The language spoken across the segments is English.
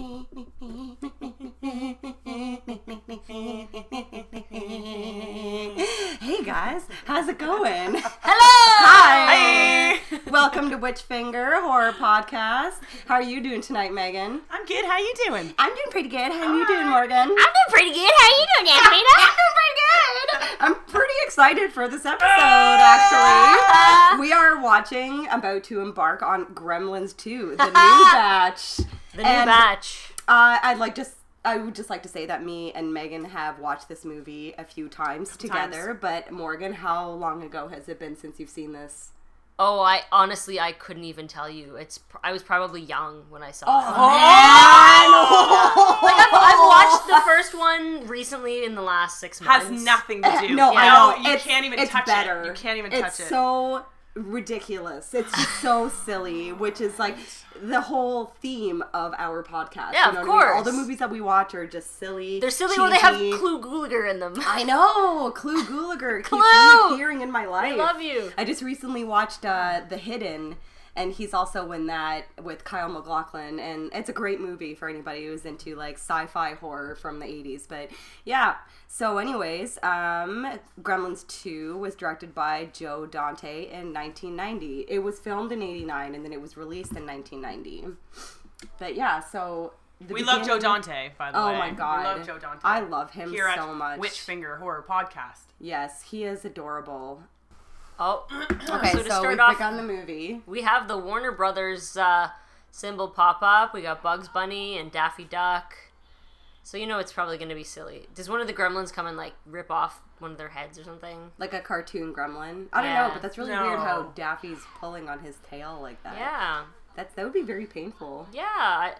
Hey guys, how's it going? Hello! Hi! Welcome to Witch Finger Horror Podcast. How are you doing tonight, Megan? I'm good. How you doing? I'm doing pretty good. How are you doing, Morgan? I'm doing pretty good. How you doing, Anthony? I'm doing pretty good. I'm pretty excited for this episode, actually. We are about to embark on Gremlins 2, the new batch. The new batch. I would just like to say that me and Megan have watched this movie a few times together. But Morgan, how long ago has it been since you've seen this? Oh, I couldn't even tell you. I was probably young when I saw it. Oh, man! I've watched the first one recently in the last 6 months. Has nothing to do. No, yeah. I know. You can't even touch it. You can't even touch it. It's so ridiculous. It's so silly, which is like the whole theme of our podcast. Yeah, you know of what I mean? course. All the movies that we watch are just silly. They're silly cheesy. when they have Clue Gulager in them. I know. Clue Gulager keeps Clue! reappearing in my life. I love you. I just recently watched The Hidden, and he's also in that with Kyle MacLachlan, and it's a great movie for anybody who's into like sci-fi horror from the 80s. But yeah, so anyways, Gremlins 2 was directed by Joe Dante in 1990. It was filmed in 89, and then it was released in 1990. But yeah, so we love Joe Dante, by the way. Oh my god, we love Joe Dante. I love him Here so much. Witch Finger Horror Podcast. Yes, he is adorable. Oh, okay. So to start we off, pick on the movie. we have the Warner Brothers symbol pop up. We got Bugs Bunny and Daffy Duck. So you know it's probably going to be silly. Does one of the gremlins come and like rip off one of their heads or something? Like a cartoon gremlin. I don't know, but that's really weird how Daffy's pulling on his tail like that. Yeah. That would be very painful. Yeah.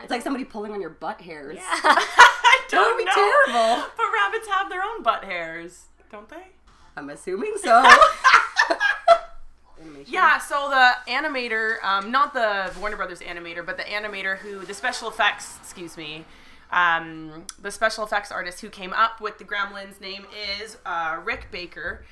It's like somebody pulling on your butt hairs. Yeah. I don't That would be know. terrible. But rabbits have their own butt hairs, don't they? I'm assuming so. Yeah, so the animator, not the Warner Brothers animator, but the animator the special effects artist who came up with the Gremlins name is Rick Baker.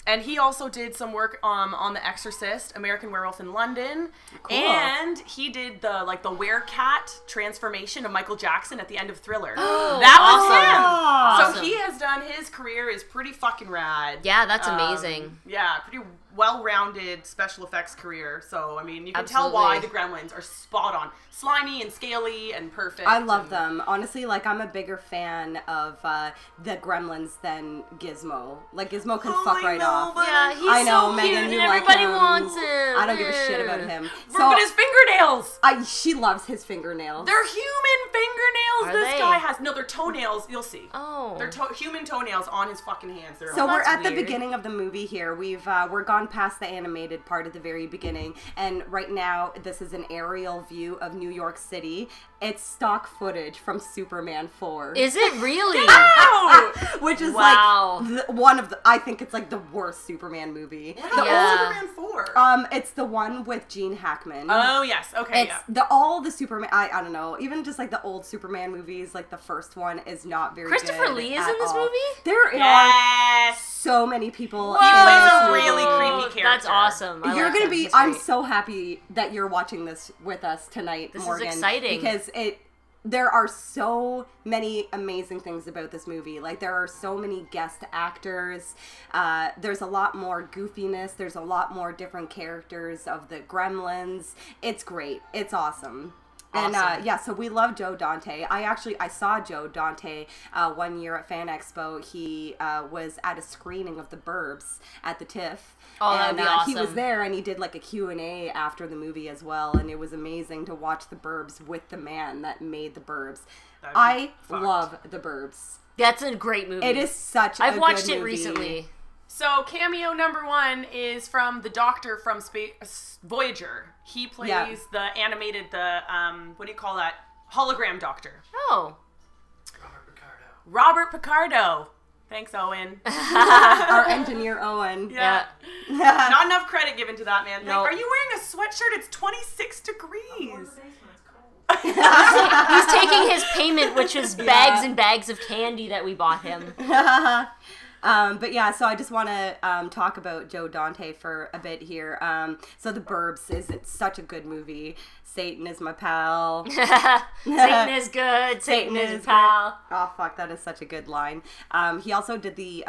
And he also did some work on The Exorcist, American Werewolf in London, Cool. and he did the werecat transformation of Michael Jackson at the end of Thriller. That was him. Awesome. So he has done, his career is pretty fucking rad. Yeah, that's amazing. Yeah, pretty well-rounded special effects career. So I mean, you can tell Absolutely. why the Gremlins are spot on, slimy and scaly and perfect. I love them. Honestly, like, I'm a bigger fan of the Gremlins than Gizmo. Like, Gizmo can fuck right off. Yeah, he's I know, so Megan, cute you and like everybody him. wants him. I don't give a shit about him. But his fingernails! She loves his fingernails. They're human fingernails. Are This they? guy has they're toenails. You'll see. Oh. They're human toenails on his fucking hands. So we're that's at the weird. beginning of the movie here. We're gone past the animated part at the very beginning, and right now this is an aerial view of New York City. It's stock footage from Superman 4. Is it really? Which is Wow. like I think it's like the worst Superman movie. Yeah. Superman 4. It's the one with Gene Hackman. Oh yes, okay, It's yeah. all the Superman. I don't know. Even just like the old Superman movies, like the first one is not very good. Christopher Lee is at in this all. movie? There are Yes. so many people. He plays a in this really movie. creepy That's character. awesome. I You're like gonna him. be. He's I'm great. so happy that you're watching this with us tonight, This is Morgan. exciting. Because there are so many amazing things about this movie. Like, there are so many guest actors. There's a lot more goofiness. There's a lot more different characters of the Gremlins. It's great. It's awesome. And Awesome. so we love Joe Dante. I saw Joe Dante 1 year at Fan Expo. He was at a screening of The Burbs at the TIFF. Oh, that would be awesome. He was there, and he did like a Q&A after the movie as well, and it was amazing to watch The Burbs with the man that made The Burbs. That'd be I fucked. love The Burbs. That's a great movie. It is such I've a watched good it movie. recently. So cameo number 1 is from the Doctor from Voyager. He plays the animated, what do you call that? Hologram Doctor. Oh. Robert Picardo. Thanks, Owen. Our engineer, Owen. Yeah. Not enough credit given to that man. No. Are you wearing a sweatshirt? It's 26 degrees. He's taking his payment, which is bags and bags of candy that we bought him. But yeah, so I just want to talk about Joe Dante for a bit here. So The Burbs is such a good movie. Satan is my pal. Satan is good. Satan is pal. Oh fuck, that is such a good line. He also did the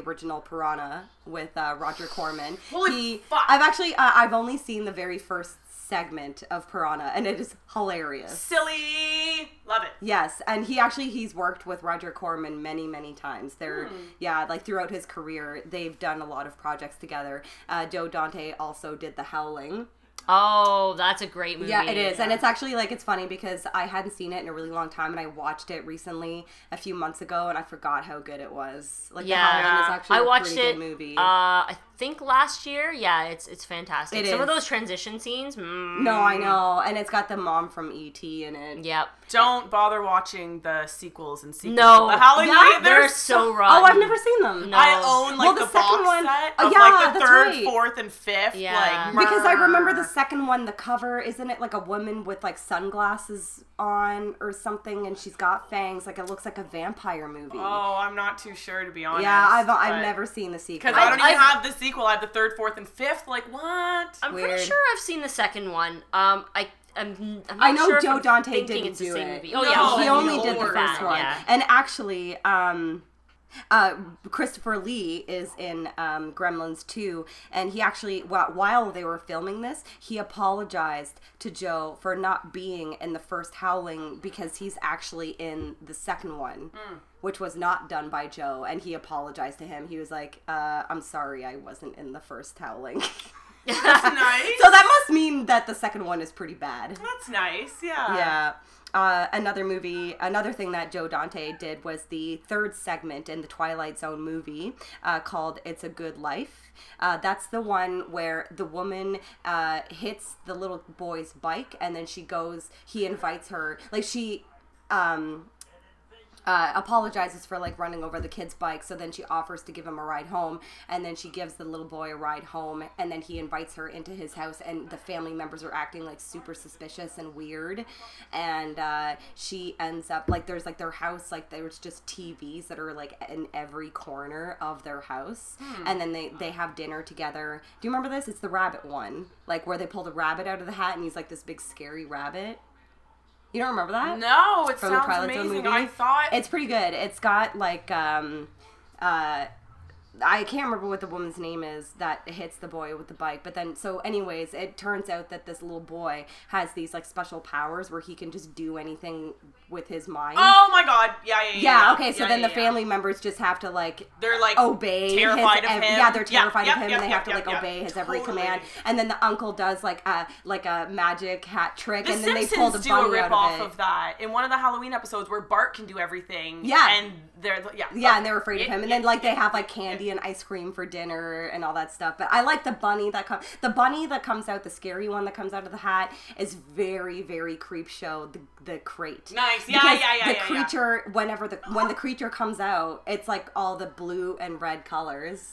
original Piranha with Roger Corman. Holy fuck! I've only seen the very first segment of Piranha, and it is hilarious. Silly, love it. Yes, and he's worked with Roger Corman many times. Like throughout his career, they've done a lot of projects together. Joe Dante also did The Howling. Oh, that's a great movie. Yeah, it is. And it's actually, like, it's funny because I hadn't seen it in a really long time, and I watched it recently a few months ago, and I forgot how good it was. Like, The Howling is actually a pretty good movie. I think last year. Yeah, it's fantastic. Some of those transition scenes. No, I know. And it's got the mom from E.T. in it. Yep. Don't bother watching the sequels and sequels. No. The Howling they're so rotten. Oh, I've never seen them. No. I own, like, the second box one, set oh, of, yeah, like, the that's third, right. fourth, and fifth. Yeah. Like, Because I remember the second one, the cover, isn't it like a woman with like sunglasses on or something, and she's got fangs, like it looks like a vampire movie. Oh, I'm not too sure, to be honest. Yeah, I've never seen the sequel. Because I don't even have the sequel. I have the third, fourth, and fifth. Like, what? I'm Weird. pretty sure I've seen the second one. I'm not I know sure Joe if Dante thinking didn't it's the do same it. movie. Oh No, yeah, He only did the Lord. first one. Yeah. And actually, Christopher Lee is in Gremlins 2, and he actually, while they were filming this, he apologized to Joe for not being in the first Howling because he's actually in the second one, which was not done by Joe, and he apologized to him. He was like, I'm sorry I wasn't in the first Howling. That's nice. So that must mean that the second one is pretty bad. That's nice, yeah. Yeah. Another thing that Joe Dante did was the third segment in the Twilight Zone movie called It's a Good Life. That's the one where the woman hits the little boy's bike, and then he invites her, like she apologizes for like running over the kid's bike, so then she offers to give him a ride home, and then she gives the little boy a ride home, and then he invites her into his house, and the family members are acting like super suspicious and weird, and she ends up like there's like their house, like there's just TVs that are like in every corner of their house, and then they have dinner together. Do you remember this? It's the rabbit one, like where they pull the rabbit out of the hat and he's like this big scary rabbit. You don't remember that? No, it From the sounds Twilight Zone amazing. movie? I thought... It's pretty good. It's got like I can't remember what the woman's name is that hits the boy with the bike, but then, so anyways, it turns out that this little boy has these like special powers where he can just do anything with his mind. Oh my god, yeah. Okay, so then the family members just have to like, they're like obey terrified of him. Yeah, they're terrified of him, and they have to yeah. obey his every Totally. command. And then the uncle does like a magic hat trick, The and then Simpsons they pull the do a bunny rip out off of it. of that in one of the Halloween episodes where Bart can do everything. Yeah. and they're and they're afraid of him, and then like they have like candy and ice cream for dinner and all that stuff. But I like the bunny that comes out, the scary one that comes out of the hat is very, very creep show. The crate, Nice, because yeah. the creature, when the creature comes out, it's like all the blue and red colors.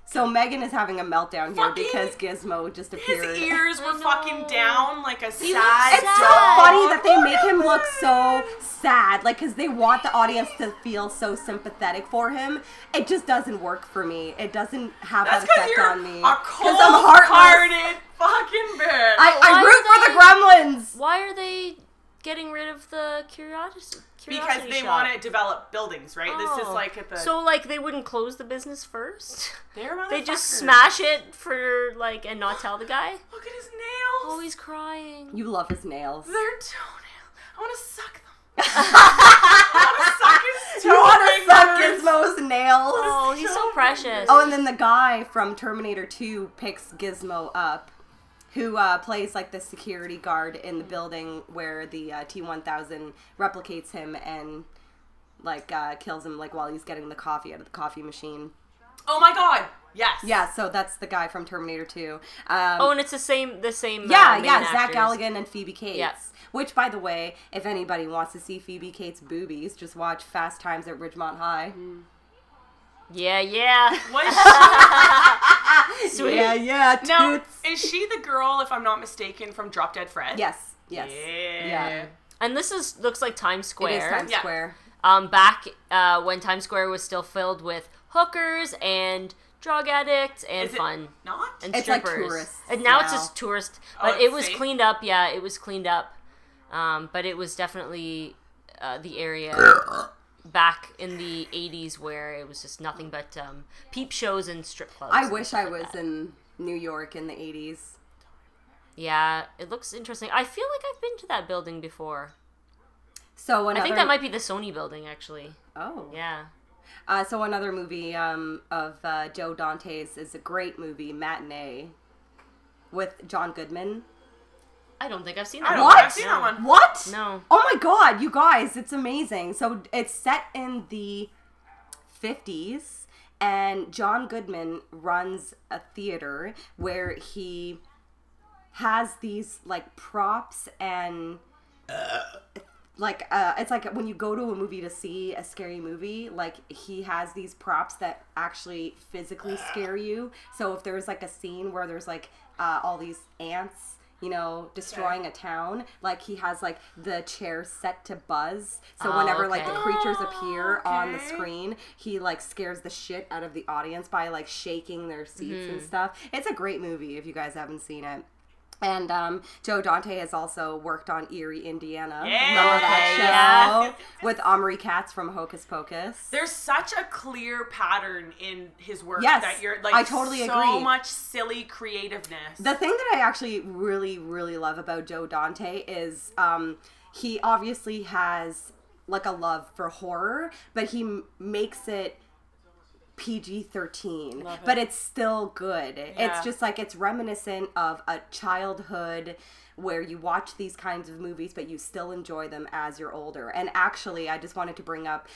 So Megan is having a meltdown here because Gizmo just appeared. His ears were fucking down like a looks sad It's sad. so funny that they make him look so sad, like, because they want the audience to feel so sympathetic for him. It just doesn't work for me. It doesn't have That's that effect because you're on me. a I'm heartless. cold-hearted fucking bitch. I root for the Gremlins. Why are they getting rid of the curiosity because they shop? want to develop buildings, right? This is like at the... So like they wouldn't close the business first? They just motherfuckers. smash it for like and not tell the guy? Look at his nails. Oh, he's crying. You love his nails. They're toenails. I want to suck them. I want to suck his You want to toenails. suck Gizmo's nails? Oh, he's so precious. Oh, and then the guy from Terminator 2 picks Gizmo up, who plays like the security guard in the building where the T-1000 replicates him and like kills him like while he's getting the coffee out of the coffee machine. Oh my god. Yes. Yeah, so that's the guy from Terminator 2. Oh, and it's the same. Yeah, main Zach actors. Galligan and Phoebe Cates. Yeah. Which, by the way, if anybody wants to see Phoebe Cates' boobies, just watch Fast Times at Ridgemont High. Yeah. What? Sweet. Yeah, Now, toots. is she the girl, if I'm not mistaken, from Drop Dead Fred? Yes. Yeah. And this looks like Times Square. It is Times Yeah. Square. Back when Times Square was still filled with hookers and drug addicts and Is it fun. not? And It's like strippers. tourists And now it's now. just tourist. Oh, But it's it was safe? cleaned up. Yeah, it was cleaned up. But it was definitely the area back in the 80s where it was just nothing but peep shows and strip clubs. I and wish stuff I like was that. in New York in the 80s. Yeah, it looks interesting. I feel like I've been to that building before. So another, I think that might be the Sony building, actually. Oh. Yeah. So another movie of Joe Dante's is a great movie, Matinee, with John Goodman. I don't think I've seen I that. don't What? think I've seen that one. What? No. Oh my god, you guys, it's amazing. So it's set in the 50s, and John Goodman runs a theater where he has these like props and it's like when you go to a movie to see a scary movie, like he has these props that actually physically scare you. So if there's like a scene where there's like all these ants, you know, destroying a town, like he has like the chair set to buzz, so whenever like the creatures appear on the screen, he like scares the shit out of the audience by like shaking their seats and stuff. It's a great movie if you guys haven't seen it. And Joe Dante has also worked on Erie, Indiana. Yeah. Remember that show? Yes. With Omri Katz from Hocus Pocus. There's such a clear pattern in his work Yes, that you're like I totally so agree. much silly creativeness. The thing that I actually really, really love about Joe Dante is he obviously has like a love for horror, but he makes it PG-13, but it's still good. Yeah. It's just like it's reminiscent of a childhood where you watch these kinds of movies, but you still enjoy them as you're older. And actually, I just wanted to bring up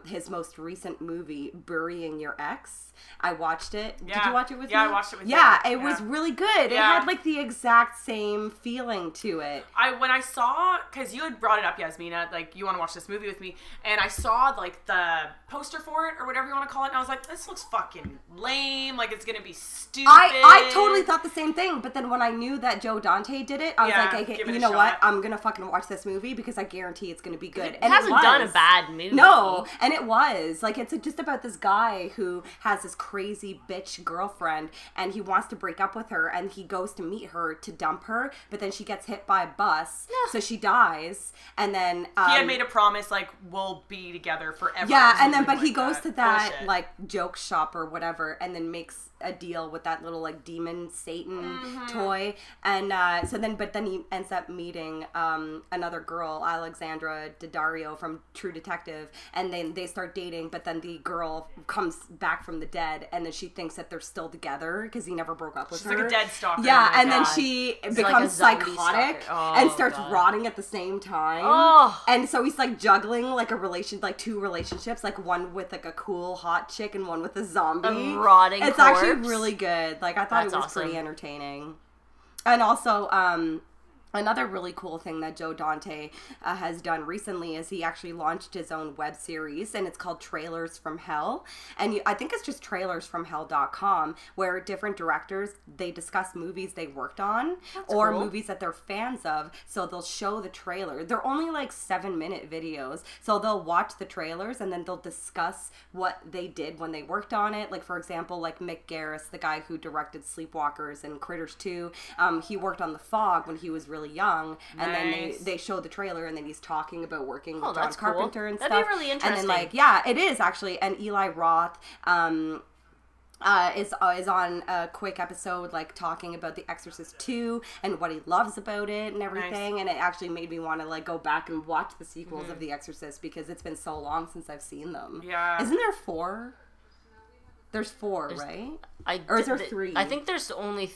his most recent movie, Burying Your Ex. I watched it. Yeah. Did you watch it with me? Yeah, I watched it with you. Yeah, it Yeah. was really good. It Yeah. had like the exact same feeling to it. When I saw, because you had brought it up, Yasmina, like you want to watch this movie with me, and I saw like the poster for it or whatever you want to call it, and I was like, this looks fucking lame. Like it's gonna be stupid. I totally thought the same thing, but then when I knew that Joe Dante did it, I was Yeah, like, okay, give it you a know what? shot. I'm gonna fucking watch this movie because I guarantee it's gonna be good. It And hasn't was. done a bad movie. No, and it was like it's just about this guy who has this crazy bitch girlfriend, and he wants to break up with her, and he goes to meet her to dump her, but then she gets hit by a bus, so she dies, and then He had made a promise like we'll be together forever. yeah, or and then something but he like goes that. to that Bullshit. like joke shop or whatever, and then makes a deal with that little like demon Satan toy, and but then he ends up meeting another girl, Alexandra Daddario from True Detective, and then they start dating, but then the girl comes back from the dead, and then she thinks that they're still together because he never broke up with She's her. like a dead stalker. Yeah, Oh my and then God. she like becomes a zombie psychotic stalker. and Oh, starts God. rotting at the same time. Oh. And so he's like juggling like two relationships, like one with like a cool hot chick and one with a zombie. A rotting It's corpse. actually really good. Like I thought That's it was awesome. pretty entertaining. And also, another really cool thing that Joe Dante has done recently is he actually launched his own web series, and it's called Trailers from Hell. And I think it's just trailersfromhell.com, where different directors, they discuss movies they worked on or cool. movies that they're fans of. So they'll show the trailer. They're only like 7-minute videos. So they'll watch the trailers and then they'll discuss what they did when they worked on it. Like, for example, like Mick Garris, the guy who directed Sleepwalkers and Critters 2, he worked on The Fog when he was really young, and Nice. then they show the trailer, and then he's talking about working with John that's cool. Carpenter and That'd be stuff. really And then interesting. like, yeah, it is actually. And Eli Roth is on a quick episode like talking about The Exorcist 2 and what he loves about it and everything. And it actually made me want to like go back and watch the sequels of The Exorcist because it's been so long since I've seen them. Yeah. Isn't there 4? There's 4, right? I, Or is there 3? I think there's only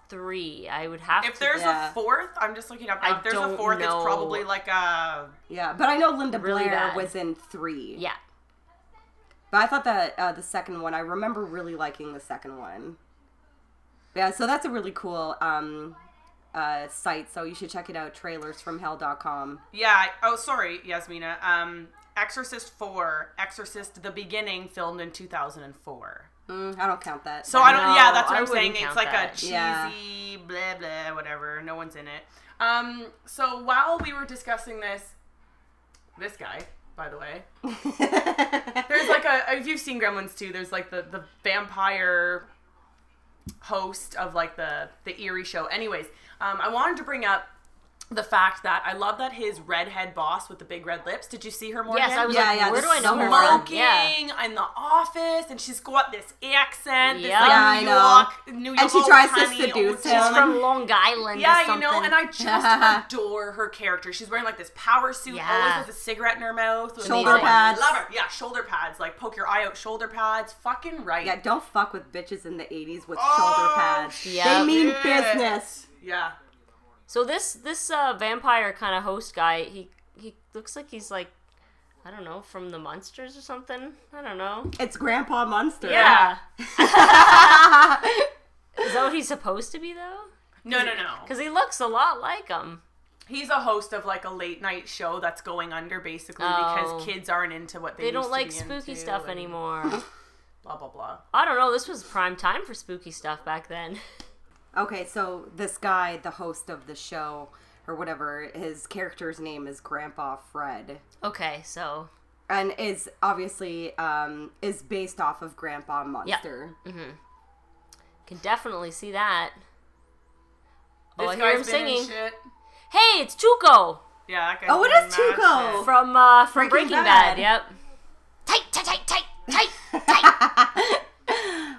3. I would have If to. there's Yeah. a fourth, I'm just looking up now. I If there's a don't fourth, know. it's probably like a. Yeah, but I know Linda Really Blair bad. was in 3. Yeah. But I thought that the second one, I remember really liking the second one. Yeah, so that's a really cool site, so you should check it out, trailersfromhell.com. Yeah. Oh, sorry, Yasmina. Exorcist 4, Exorcist: The Beginning, filmed in 2004. I don't count that. So I don't. No, Yeah, that's what I I'm saying. wouldn't It's count like that. a cheesy Yeah. blah blah whatever. No one's in it. So while we were discussing this guy, by the way. There's like if you've seen Gremlins 2, there's like the vampire host of like the eerie show. Anyways, I wanted to bring up the fact that I love that his redhead boss with the big red lips. Did you see her, Morgan? Yes, I was like, where do I know her from? Smoking in the office, and she's got this accent, this Yeah. like I New York, And she tries to seduce him. She's from Long Island or Yeah, something. you know, and I just adore her character. She's wearing like this power suit, Yeah. always has a cigarette in her mouth. with Shoulder these, pads. Love her. Yeah, shoulder pads. Like, poke your eye out shoulder pads. Fucking right. Yeah, don't fuck with bitches in the 80s with shoulder pads. Yeah. They mean Yeah. business. Yeah. So this vampire kind of host guy, he looks like he's like, I don't know, from the Munsters or something. I don't know. It's Grandpa Munster. Yeah. Is that what he's supposed to be though? No. Because he looks a lot like him. He's a host of like a late night show that's going under basically Oh. because kids aren't into what they They used don't to like be spooky into stuff and anymore. Blah, blah, blah. I don't know. This was prime time for spooky stuff back then. Okay, so this guy, the host of the show, or whatever, his character's name is Grandpa Fred. Okay, so And is obviously, is based off of Grandpa Munster. can definitely see that. This I hear him guy's been in singing. shit. Hey, it's Tuco Yeah, that guy's Oh, it been is in mad Tuco. shit. from Breaking Bad. Bad. Yep. Tight.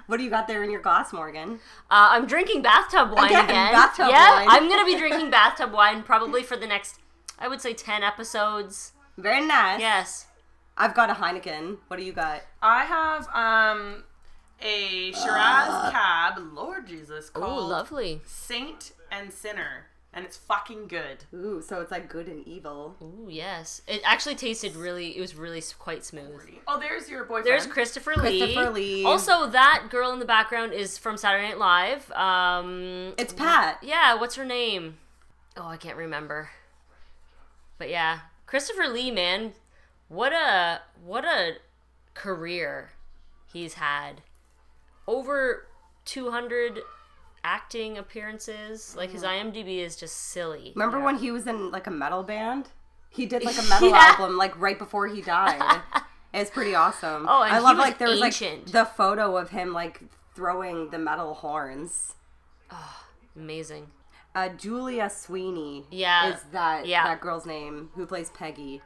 What do you got there in your glass, Morgan? I'm drinking bathtub wine Again, again. bathtub yeah, wine. I'm gonna be drinking bathtub wine probably for the next, I would say, 10 episodes. Very nice. Yes. I've got a Heineken. What do you got? I have a Shiraz cab, Lord Jesus, Oh, called lovely. Saint and Sinner, and it's fucking good. Ooh, so it's like good and evil. Ooh, yes. It actually tasted it was really quite smooth. Oh, there's your boyfriend. There's Christopher Lee. Christopher Lee. Also, that girl in the background is from Saturday Night Live. It's Pat. Yeah, what's her name? Oh, I can't remember. But yeah, Christopher Lee, man, what a career he's had. Over 200 acting appearances. Like, his IMDb is just silly. Remember when he was in like a metal band? He did like a metal Yeah. album like right before he died. It's pretty awesome. Oh, and I he love was like there was ancient. like the photo of him like throwing the metal horns. Amazing. Julia Sweeney Yeah. is that Yeah. that girl's name who plays Peggy.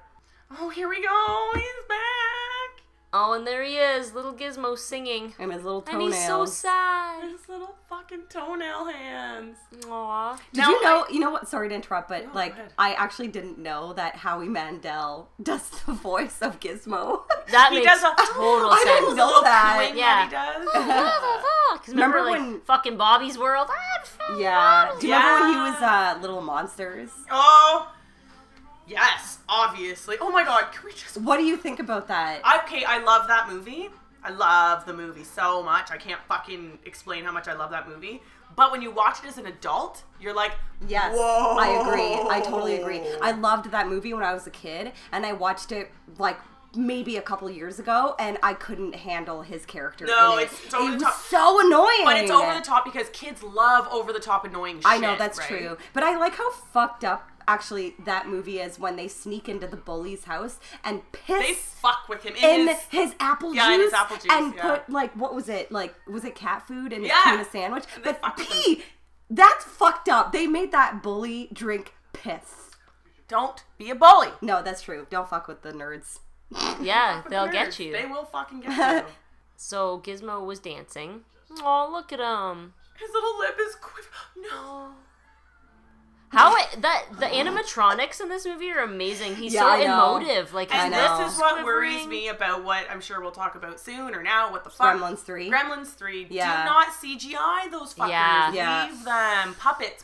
Oh, here we go. He's back. Oh, and there he is, little Gizmo singing. And his little And toenails. he's so sad. His little fucking toenail hands. Aw. Did Now, you know? You know what? Sorry to interrupt, but No, like go ahead. I actually didn't know that Howie Mandel does the voice of Gizmo. That He makes does a total I sense. didn't know Little that. cooing Yeah. that he does. Because remember, Remember like, when- fucking Bobby's World? I'm fine. Yeah. Do you remember when he Yeah. was Little Monsters? Oh, yes, obviously. Oh my god, can we just... What do you think about that? Okay, I love that movie. I love the movie so much. I can't fucking explain how much I love that movie. But when you watch it as an adult, you're like, Yes, whoa. I agree. I totally agree. I loved that movie when I was a kid, and I watched it like maybe a couple years ago, and I couldn't handle his character. No, in it. it's over it the was top. so annoying. But it's over the top because kids love over the top annoying shit. I know that's right? true, but I like how fucked up actually that movie is when they sneak into the bully's house and They piss fuck with him in his... his apple Yeah, juice, in his apple juice, and yeah. put like what was it like? Was it cat food in his Yeah. tuna sandwich? And they But fuck with pee, that's fucked up. They made that bully drink piss. Don't be a bully. No, that's true. Don't fuck with the nerds. Yeah, Fuck with they'll nerds. get you. They will fucking get you. So Gizmo was dancing. Oh, look at him. His little lip is quiver. No. The animatronics in this movie are amazing. He's Yeah, so I know. emotive. Like, I And his know. lip this is what quivering. worries me about what I'm sure we'll talk about soon or now. What the fuck? Gremlins 3. Gremlins 3. Yeah. Do not CGI those fuckers. Yeah. Yeah. Leave them. Puppets,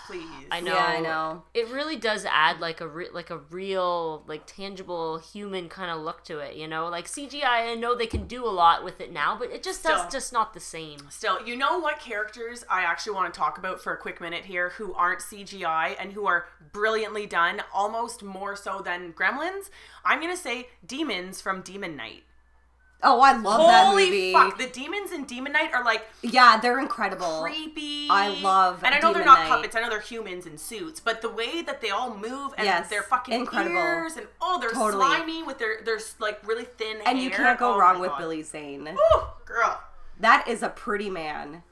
please. I know. Yeah, I know. It really does add like a real, like, tangible human kind of look to it. You know, like CGI. I know they can do a lot with it now, but it just does Still. just not the same. Still, you know what characters I actually want to talk about for a quick minute here who aren't CGI and who are brilliantly done, almost more so than Gremlins? I'm going to say demons from Demon Knight. Oh, I love that Holy movie. fuck. The demons in Demon Knight are like Yeah, they're incredible. creepy. I love And I know Demon they're not Knight. puppets. I know they're humans in suits. But the way that they all move and Yes, their fucking incredible. ears and they're Totally. slimy with their like really thin hair. And you can't go Oh wrong my with God. Billy Zane. Woo, girl. That is a pretty man.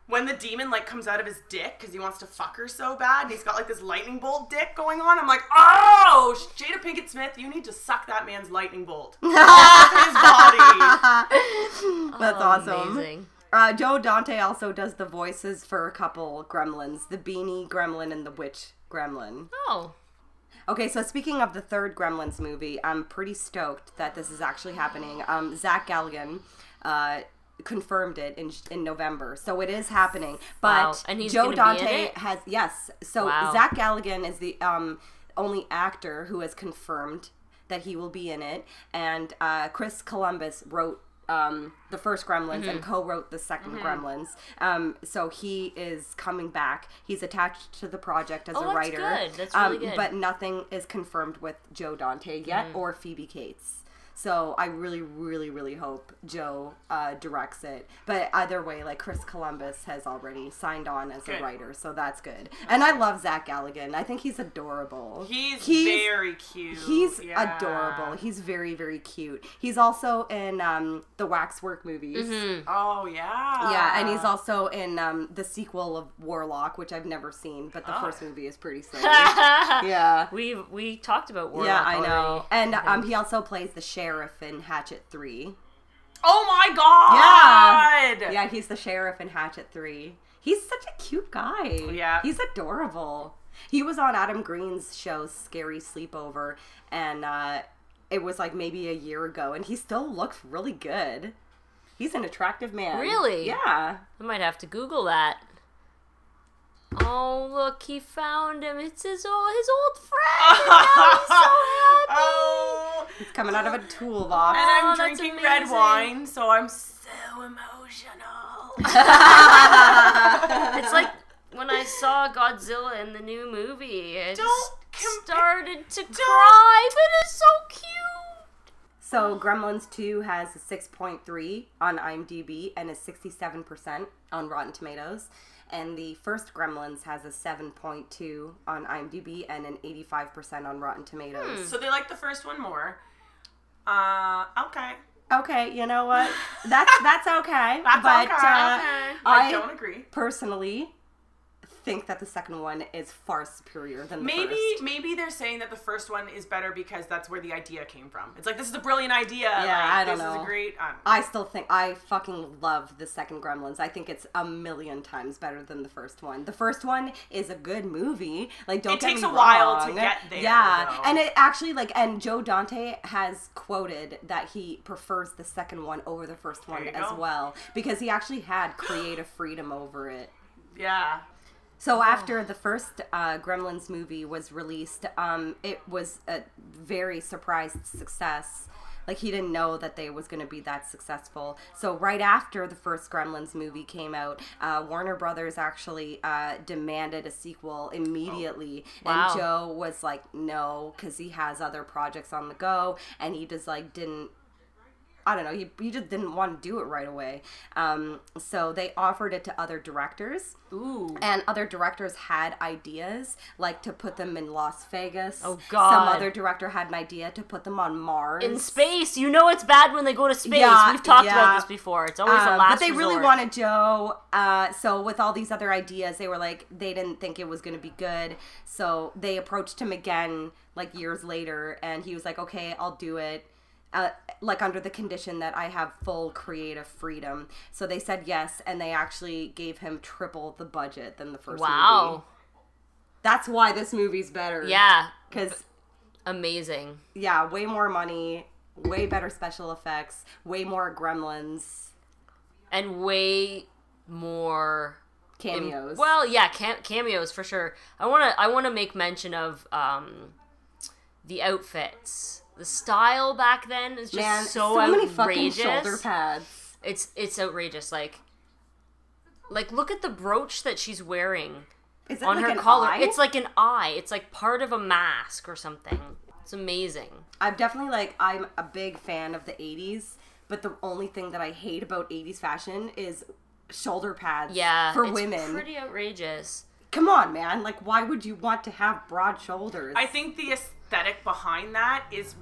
When the demon like comes out of his dick because he wants to fuck her so bad, and he's got like this lightning bolt dick going on. I'm like, oh, Jada Pinkett Smith, you need to suck that man's lightning bolt off his body. That's awesome. Amazing. Joe Dante also does the voices for a couple gremlins, the Beanie Gremlin and the Witch Gremlin. Oh. Okay, so speaking of the third Gremlins movie, I'm pretty stoked that this is actually happening. Zach Galligan confirmed it in November, so it is happening. But Wow. And he's Joe gonna be in Dante it? has So Wow. Zach Galligan is the only actor who has confirmed that he will be in it, and Chris Columbus wrote the first Gremlins and co-wrote the second Gremlins. So he is coming back. He's attached to the project as a that's writer. good. That's really good. But nothing is confirmed with Joe Dante yet or Phoebe Cates. So I really, really, really hope Joe directs it. But either way, like Chris Columbus has already signed on as Good. a writer, so that's good. And I love Zach Galligan. I think he's adorable. He's very cute. He's Yeah. adorable. He's very, very cute. He's also in the Waxwork movies. Oh yeah. Yeah, and he's also in the sequel of Warlock, which I've never seen, but the first movie is pretty silly. Yeah. We talked about Warlock Yeah, I know. already. And he also plays the sheriff in Hatchet 3. Oh my god. Yeah, he's the sheriff in Hatchet 3. He's such a cute guy. Yeah. He's adorable. He was on Adam Green's show Scary Sleepover, and it was like maybe a year ago, and he still looks really good. He's an attractive man. Really? Yeah. I might have to Google that. Oh, look, he found him. It's his old friend. And now he's so happy. Oh. He's coming out of a toolbox. And I'm Oh, that's drinking red amazing. wine, so I'm so emotional. It's like when I saw Godzilla in the new movie. I just started to cry, but it's so cute. So Gremlins 2 has a 6.3 on IMDb and is 67% on Rotten Tomatoes. And the first Gremlins has a 7.2 on IMDb and an 85% on Rotten Tomatoes. So they like the first one more. Okay. Okay, you know what? That's okay. That's but, okay. Okay. I don't agree. Personally think that the second one is far superior than the first. Maybe they're saying that the first one is better because that's where the idea came from. It's like, this is a brilliant idea. Yeah, like, I don't this know. is a great. I still think I fucking love the second Gremlins. I think it's a million times better than the first one. The first one is a good movie. Like, don't It get takes me a while wrong. to get there, Yeah, though. and it actually and Joe Dante has quoted that he prefers the second one over the first one you as go. well because he actually had creative freedom over it. Yeah. So after the first Gremlins movie was released, it was a very surprised success. Like, he didn't know that they was going to be that successful. So right after the first Gremlins movie came out, Warner Brothers actually demanded a sequel immediately. Wow. And Joe was like, no, because he has other projects on the go. And he just, like, didn't, I don't know, he just didn't want to do it right away. So they offered it to other directors. Ooh. And other directors had ideas, like to put them in Las Vegas. Oh, God. Some other director had an idea to put them on Mars. In space, you know it's bad when they go to space. Yeah, We've talked yeah. about this before. It's always a last but they really resort. wanted Joe. So with all these other ideas, they were like, they didn't think it was going to be good. So they approached him again, like years later, and he was like, okay, I'll do it. Like under the condition that I have full creative freedom. So they said yes, and they actually gave him triple the budget than the first movie. Wow. That's why this movie's better. Yeah. Because, Amazing. yeah, way more money, way better special effects, way more gremlins, And way more cameos. well, yeah, cameos for sure. I want to make mention of the outfits. The style back then is just Man, so many outrageous. fucking shoulder pads. It's outrageous. Like look at the brooch that she's wearing Is it on like her an collar. eye? It's like an eye. It's like part of a mask or something. It's amazing. I'm a big fan of the 80s, but the only thing that I hate about 80s fashion is shoulder pads for it's women. Pretty outrageous. Come on, man. Like, why would you want to have broad shoulders? I think the aesthetic behind that is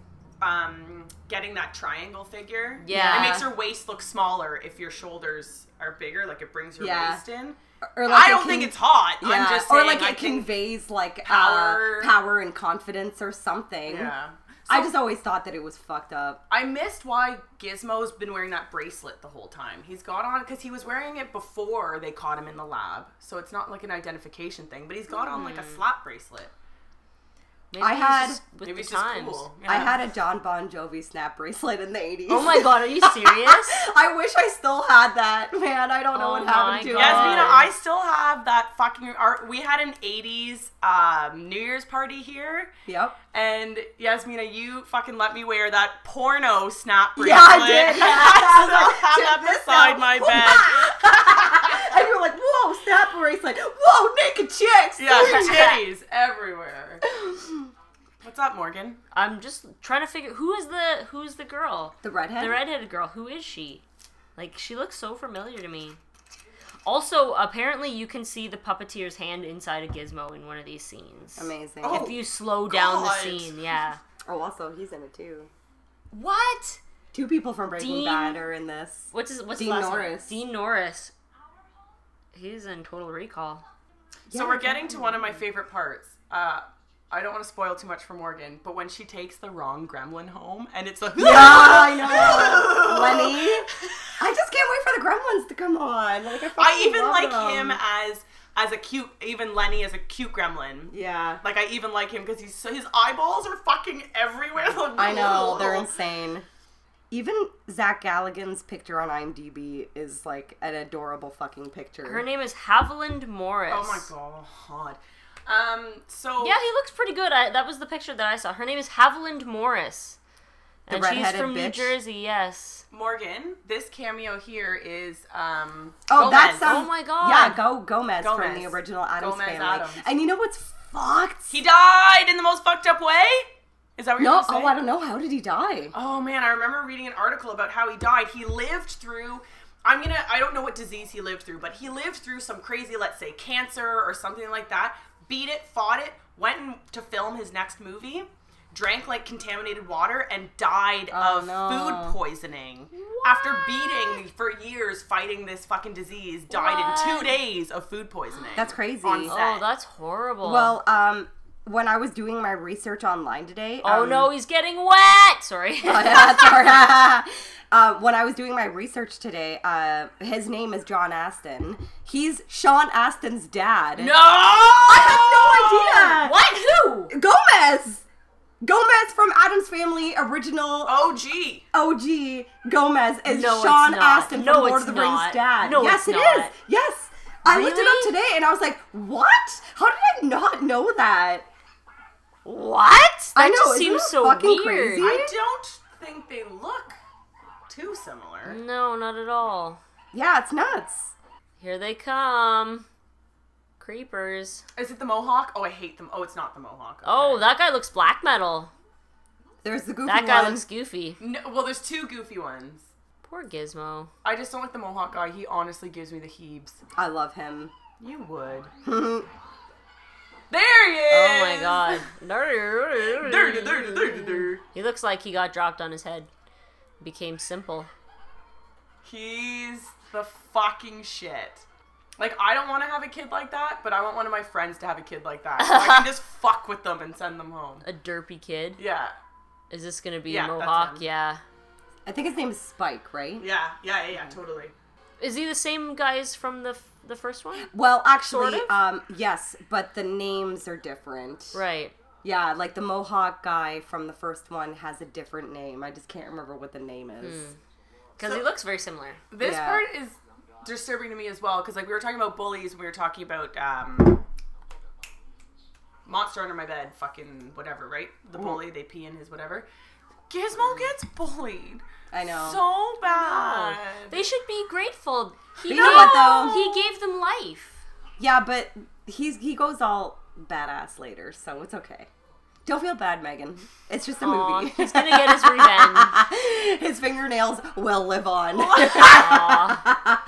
getting that triangle figure. Yeah. It makes your waist look smaller if your shoulders are bigger, like it brings your waist in. Or like I don't think it's hot. Yeah. I'm just saying. Or like it conveys like power and confidence or something. Yeah. I just always thought that it was fucked up. I missed why Gizmo's been wearing that bracelet the whole time. He's got on, because he was wearing it before they caught him in the lab. So it's not like an identification thing, but he's got on like a slap bracelet. Maybe Maybe it's just cool. I had a John Bon Jovi snap bracelet in the 80s. Oh my god, are you serious? I wish I still had that, man. I don't know what happened to it. Yasmina, I still have that fucking art. We had an 80s New Year's party here. Yep. And Yasmina, you fucking let me wear that porno snap bracelet. Yeah, I did. Yeah. I still have that beside my bed. And you're like, whoa, snap bracelet. Whoa, naked chicks. Yeah, titties everywhere. What's up, Morgan? I'm just trying to figure who's the girl? The redhead? The redheaded girl. Who is she? Like, she looks so familiar to me. Also, apparently you can see the puppeteer's hand inside a Gizmo in one of these scenes. Amazing. Oh, if you slow down the God. scene, yeah. Oh, also, he's in it too. What? 2 people from Breaking Bad are in this. What's Dean his last Norris. name? Dean Norris. He's in Total Recall. So we're getting to one of my favorite parts. I don't want to spoil too much for Morgan, but when she takes the wrong gremlin home, and it's a... Yeah, I know. Lenny. I just can't wait for the Gremlins to come on. Like, I even love like them. him as a cute, even Lenny as a cute gremlin. Yeah. Like, I even like him because his eyeballs are fucking everywhere. I know, they're insane. Even Zach Galligan's picture on IMDb is like an adorable fucking picture. Her name is Haviland Morris. Oh my god. So... Yeah, he looks pretty good. That was the picture that I saw. Her name is Haviland Morris. And she's from New Jersey, yes. Morgan, this cameo here is oh, Gomez. that's oh my god. Yeah, Gomez from the original Addams Family. Adams. And you know what's fucked? He died in the most fucked up way? Is that what you're No, saying? I don't know. How did he die? Oh man, I remember reading an article about how he died. He lived through I don't know what disease he lived through, but he lived through some crazy, let's say, cancer or something like that. Beat it, fought it, went to film his next movie, drank like contaminated water, and died of food poisoning. What? After beating for years fighting this fucking disease, died in 2 days of food poisoning. That's crazy. On set. Oh, that's horrible. Well, when I was doing my research online today... oh no, he's getting wet! Sorry. When I was doing my research today, his name is John Astin. He's Sean Astin's dad. No! I had no idea! What? Who? Gomez! Gomez from Addams Family, original OG. Gomez is No, Sean it's not. Astin No, from Lord it's of the Rings not. dad. No, yes, it's it not. is. Yes. I looked it Really? up today and I was like, what? How did I not know that? What? That I know, just isn't seems that so fucking weird. crazy? I don't think they look too similar. No, not at all. Yeah, it's nuts. Here they come. Creepers. Is it the Mohawk? Oh, I hate them. Oh, it's not the Mohawk. Okay. Oh, that guy looks black metal. There's the goofy That guy one. looks goofy. No, well, there's 2 goofy ones. Poor Gizmo. I just don't like the Mohawk guy. He honestly gives me the heebs. I love him. You would. There he is! Oh my god. Dirty. He looks like he got dropped on his head. Became simple. He's the fucking shit. Like, I don't want to have a kid like that, but I want one of my friends to have a kid like that. So I can just fuck with them and send them home. A derpy kid. Yeah. Is this gonna be Yeah, a that's Mohawk? him. Yeah. I think his name is Spike, right? Yeah, totally. Is he the same guys from the first one? Well, actually, Sort of? yes, but the names are different. Right. Yeah, like the Mohawk guy from the first one has a different name. I just can't remember what the name is. Because he looks very similar. This Yeah. part is disturbing to me as well, because like we were talking about bullies, we were talking about monster under my bed, fucking whatever, right? The bully, they pee in his whatever. Gizmo gets bullied. I know. So bad. They should be grateful. You know what, though? He gave them life. Yeah, but he goes all badass later, so it's okay. Don't feel bad, Megan. It's just a Aw, movie. he's gonna get his revenge. His fingernails will live on. Aw.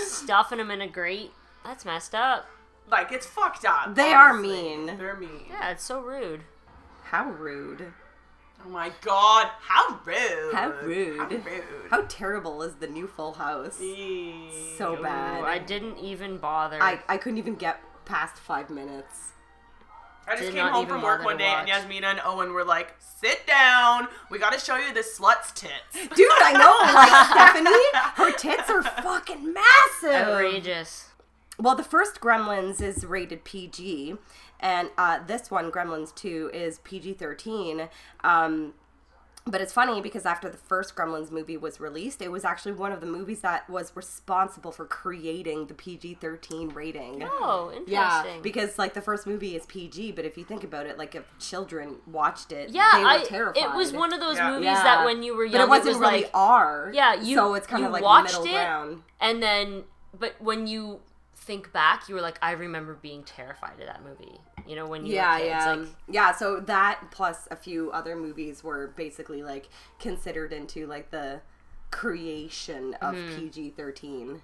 Stuffing him in a grate. That's messed up. Like, it's fucked up. They honestly. are mean. They're mean. Yeah, it's so rude. How rude. Oh my god, how rude. How rude. How rude. How terrible is the new Full House? So bad. Ooh, I didn't even bother. I couldn't even get past 5 minutes. I just Did came not home even from work bother one to day and watch. Yasmina and Owen were like, sit down. We gotta show you this slut's tits. Dude, I know. Like, Stephanie, her tits are fucking massive. Outrageous. Well, the first Gremlins is rated PG, and this one, Gremlins 2, is PG-13. But it's funny because after the first Gremlins movie was released, it was actually one of the movies that was responsible for creating the PG-13 rating. Oh, interesting. Yeah, because like the first movie is PG, but if you think about it, like if children watched it, Yeah, they were terrified. it was one of those Yeah. movies Yeah. that when you were young, But it wasn't was really like, R. yeah, you so it's kind you of like watched middle it, ground. and then, but when you think back, you were like, I remember being terrified of that movie. You know, when you were kids, like, yeah. So that plus a few other movies were basically like considered into like the creation of PG-13.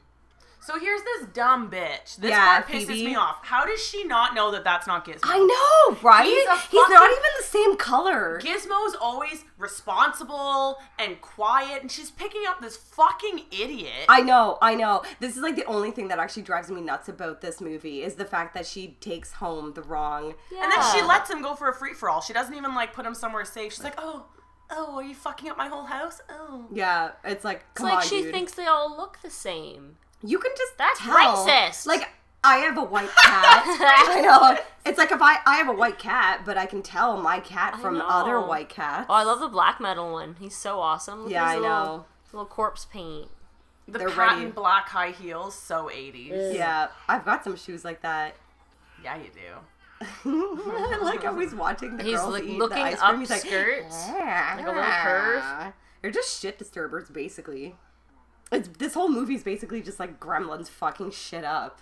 So here's this dumb bitch. This Yeah, part pisses Phoebe. me off. How does she not know that that's not Gizmo? I know, right? He's a He's not fucking- even the same color. Gizmo's always responsible and quiet, and she's picking up this fucking idiot. I know. This is like the only thing that actually drives me nuts about this movie is the fact that she takes home the wrong. yeah. And then she lets him go for a free-for-all. She doesn't even, like, put him somewhere safe. She's like, oh, are you fucking up my whole house? Oh. Yeah, it's like, It's come like on, she dude. thinks they all look the same. You can just That's tell. racist. Like, I have a white cat. I know. It's like if I have a white cat, but I can tell my cat from know. other white cats. Oh, I love the black metal one. He's so awesome. Look Yeah, at his I know. Little corpse paint. The They're patent ready. black high heels, so 80s. Yeah, I've got some shoes like that. Yeah, you do. I like how he's watching the He's girls like eat looking the ice cream. up He's like, skirts, like a little curve. They're just shit disturbers, basically. This whole movie's basically just like Gremlins fucking shit up.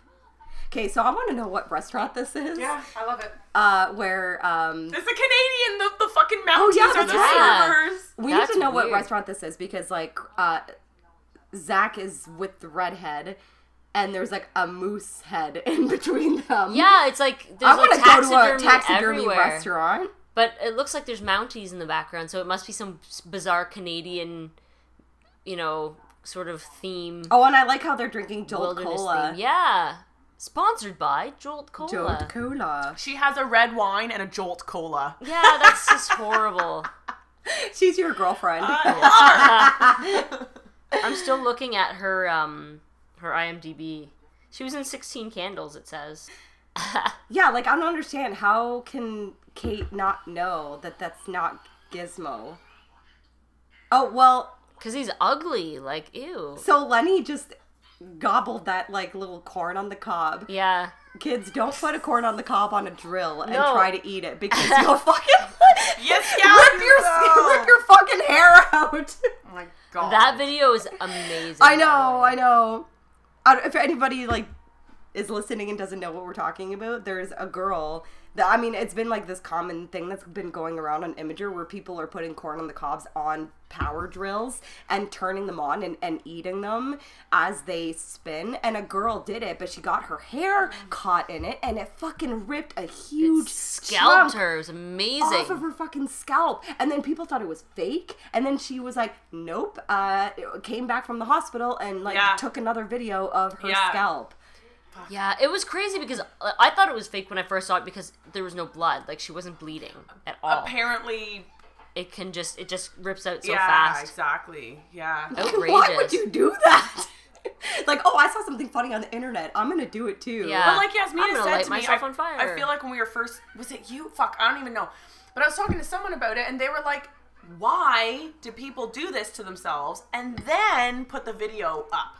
Okay, so I want to know what restaurant this is. Yeah, I love it. Where It's a Canadian. The fucking mountains yeah, are that's the right. servers. we That's need to know what weird. restaurant this is because like Zach is with the redhead, and there's like a moose head in between them. Yeah, it's like I there's want like to go to a taxidermy taxidermy everywhere. restaurant. But it looks like there's Mounties in the background, so it must be some bizarre Canadian, you know, sort of theme. Oh, and I like how they're drinking Jolt wilderness Cola. theme. Yeah. Sponsored by Jolt Cola. Jolt Cola. She has a red wine and a Jolt Cola. Yeah, that's just horrible. She's your girlfriend. I'm still looking at her her IMDb. She was in 16 Candles, it says. Yeah, like I don't understand. How can Kate not know that that's not Gizmo? Oh, well, Because he's ugly, like, ew. so Lenny just gobbled that like little corn on the cob. Yeah. Kids, don't put a corn on the cob on a drill and No. try to eat it because you'll fucking Yes, rip your fucking hair out. Oh my god. That video is amazing. I know. If anybody like is listening and doesn't know what we're talking about, there's a girl that, I mean, it's been like this common thing that's been going around on Imager where people are putting corn on the cobs on power drills and turning them on and eating them as they spin. And a girl did it, but she got her hair caught in it and it fucking ripped a huge Scalped chunk her. It was amazing. off of her fucking scalp. And then people thought it was fake. And then she was like, nope. It came back from the hospital and like Yeah. took another video of her Yeah. scalp. Yeah, it was crazy because I thought it was fake when I first saw it because there was no blood. Like, she wasn't bleeding at all. Apparently, It just rips out so yeah, fast. exactly. Yeah. Outrageous. Why would you do that? Like, oh, I saw something funny on the internet. I'm gonna do it too. Yeah. But like I'm Yasmina gonna said light to me, myself on fire. I feel like when we were first, was it you? Fuck, I don't even know. But I was talking to someone about it, and they were like, why do people do this to themselves and then put the video up?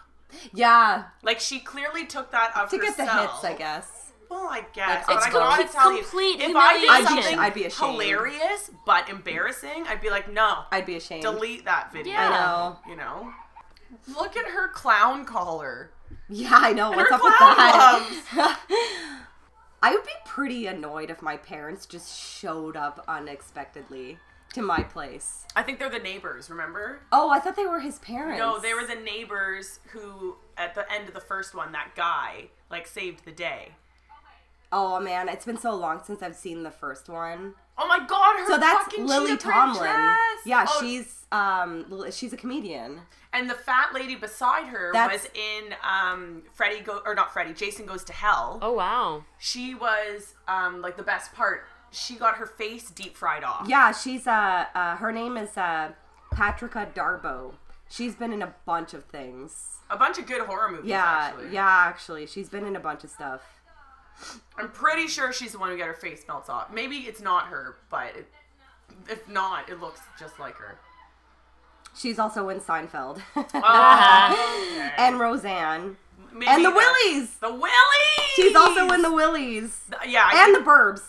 Yeah. Like, she clearly took that of To get the herself. hits, I guess. Well, I guess. Like, But it's I gotta complete- tell you, complete if I did humiliation. something I'd be ashamed. hilarious but embarrassing, I'd be like, no, I'd be ashamed. delete that video. Yeah. I know. You know? Look at her clown collar. Yeah, I know. And What's her up with clown that? gloves. I would be pretty annoyed if my parents just showed up unexpectedly to my place. I think they're the neighbors, remember? Oh, I thought they were his parents. No, they were the neighbors who, at the end of the first one, that guy, like, saved the day. Oh, man, it's been so long since I've seen the first one. Oh my god, her So that's fucking Lily cheetah print Tomlin. dress! Yeah, Oh, she's a comedian. and the fat lady beside her was in Jason Goes to Hell. Oh, wow. She was, like, the best part. She got her face deep fried off. Yeah, she's her name is Patrika Darbo. She's been in a bunch of things. A bunch of good horror movies, actually. Yeah, actually. She's been in a bunch of stuff. I'm pretty sure she's the one who got her face melts off. Maybe it's not her, but if not, it looks just like her. She's also in Seinfeld. Okay. And Roseanne. Maybe And the Willies! The Willies! She's also in the Willies. Yeah. And the Burbs.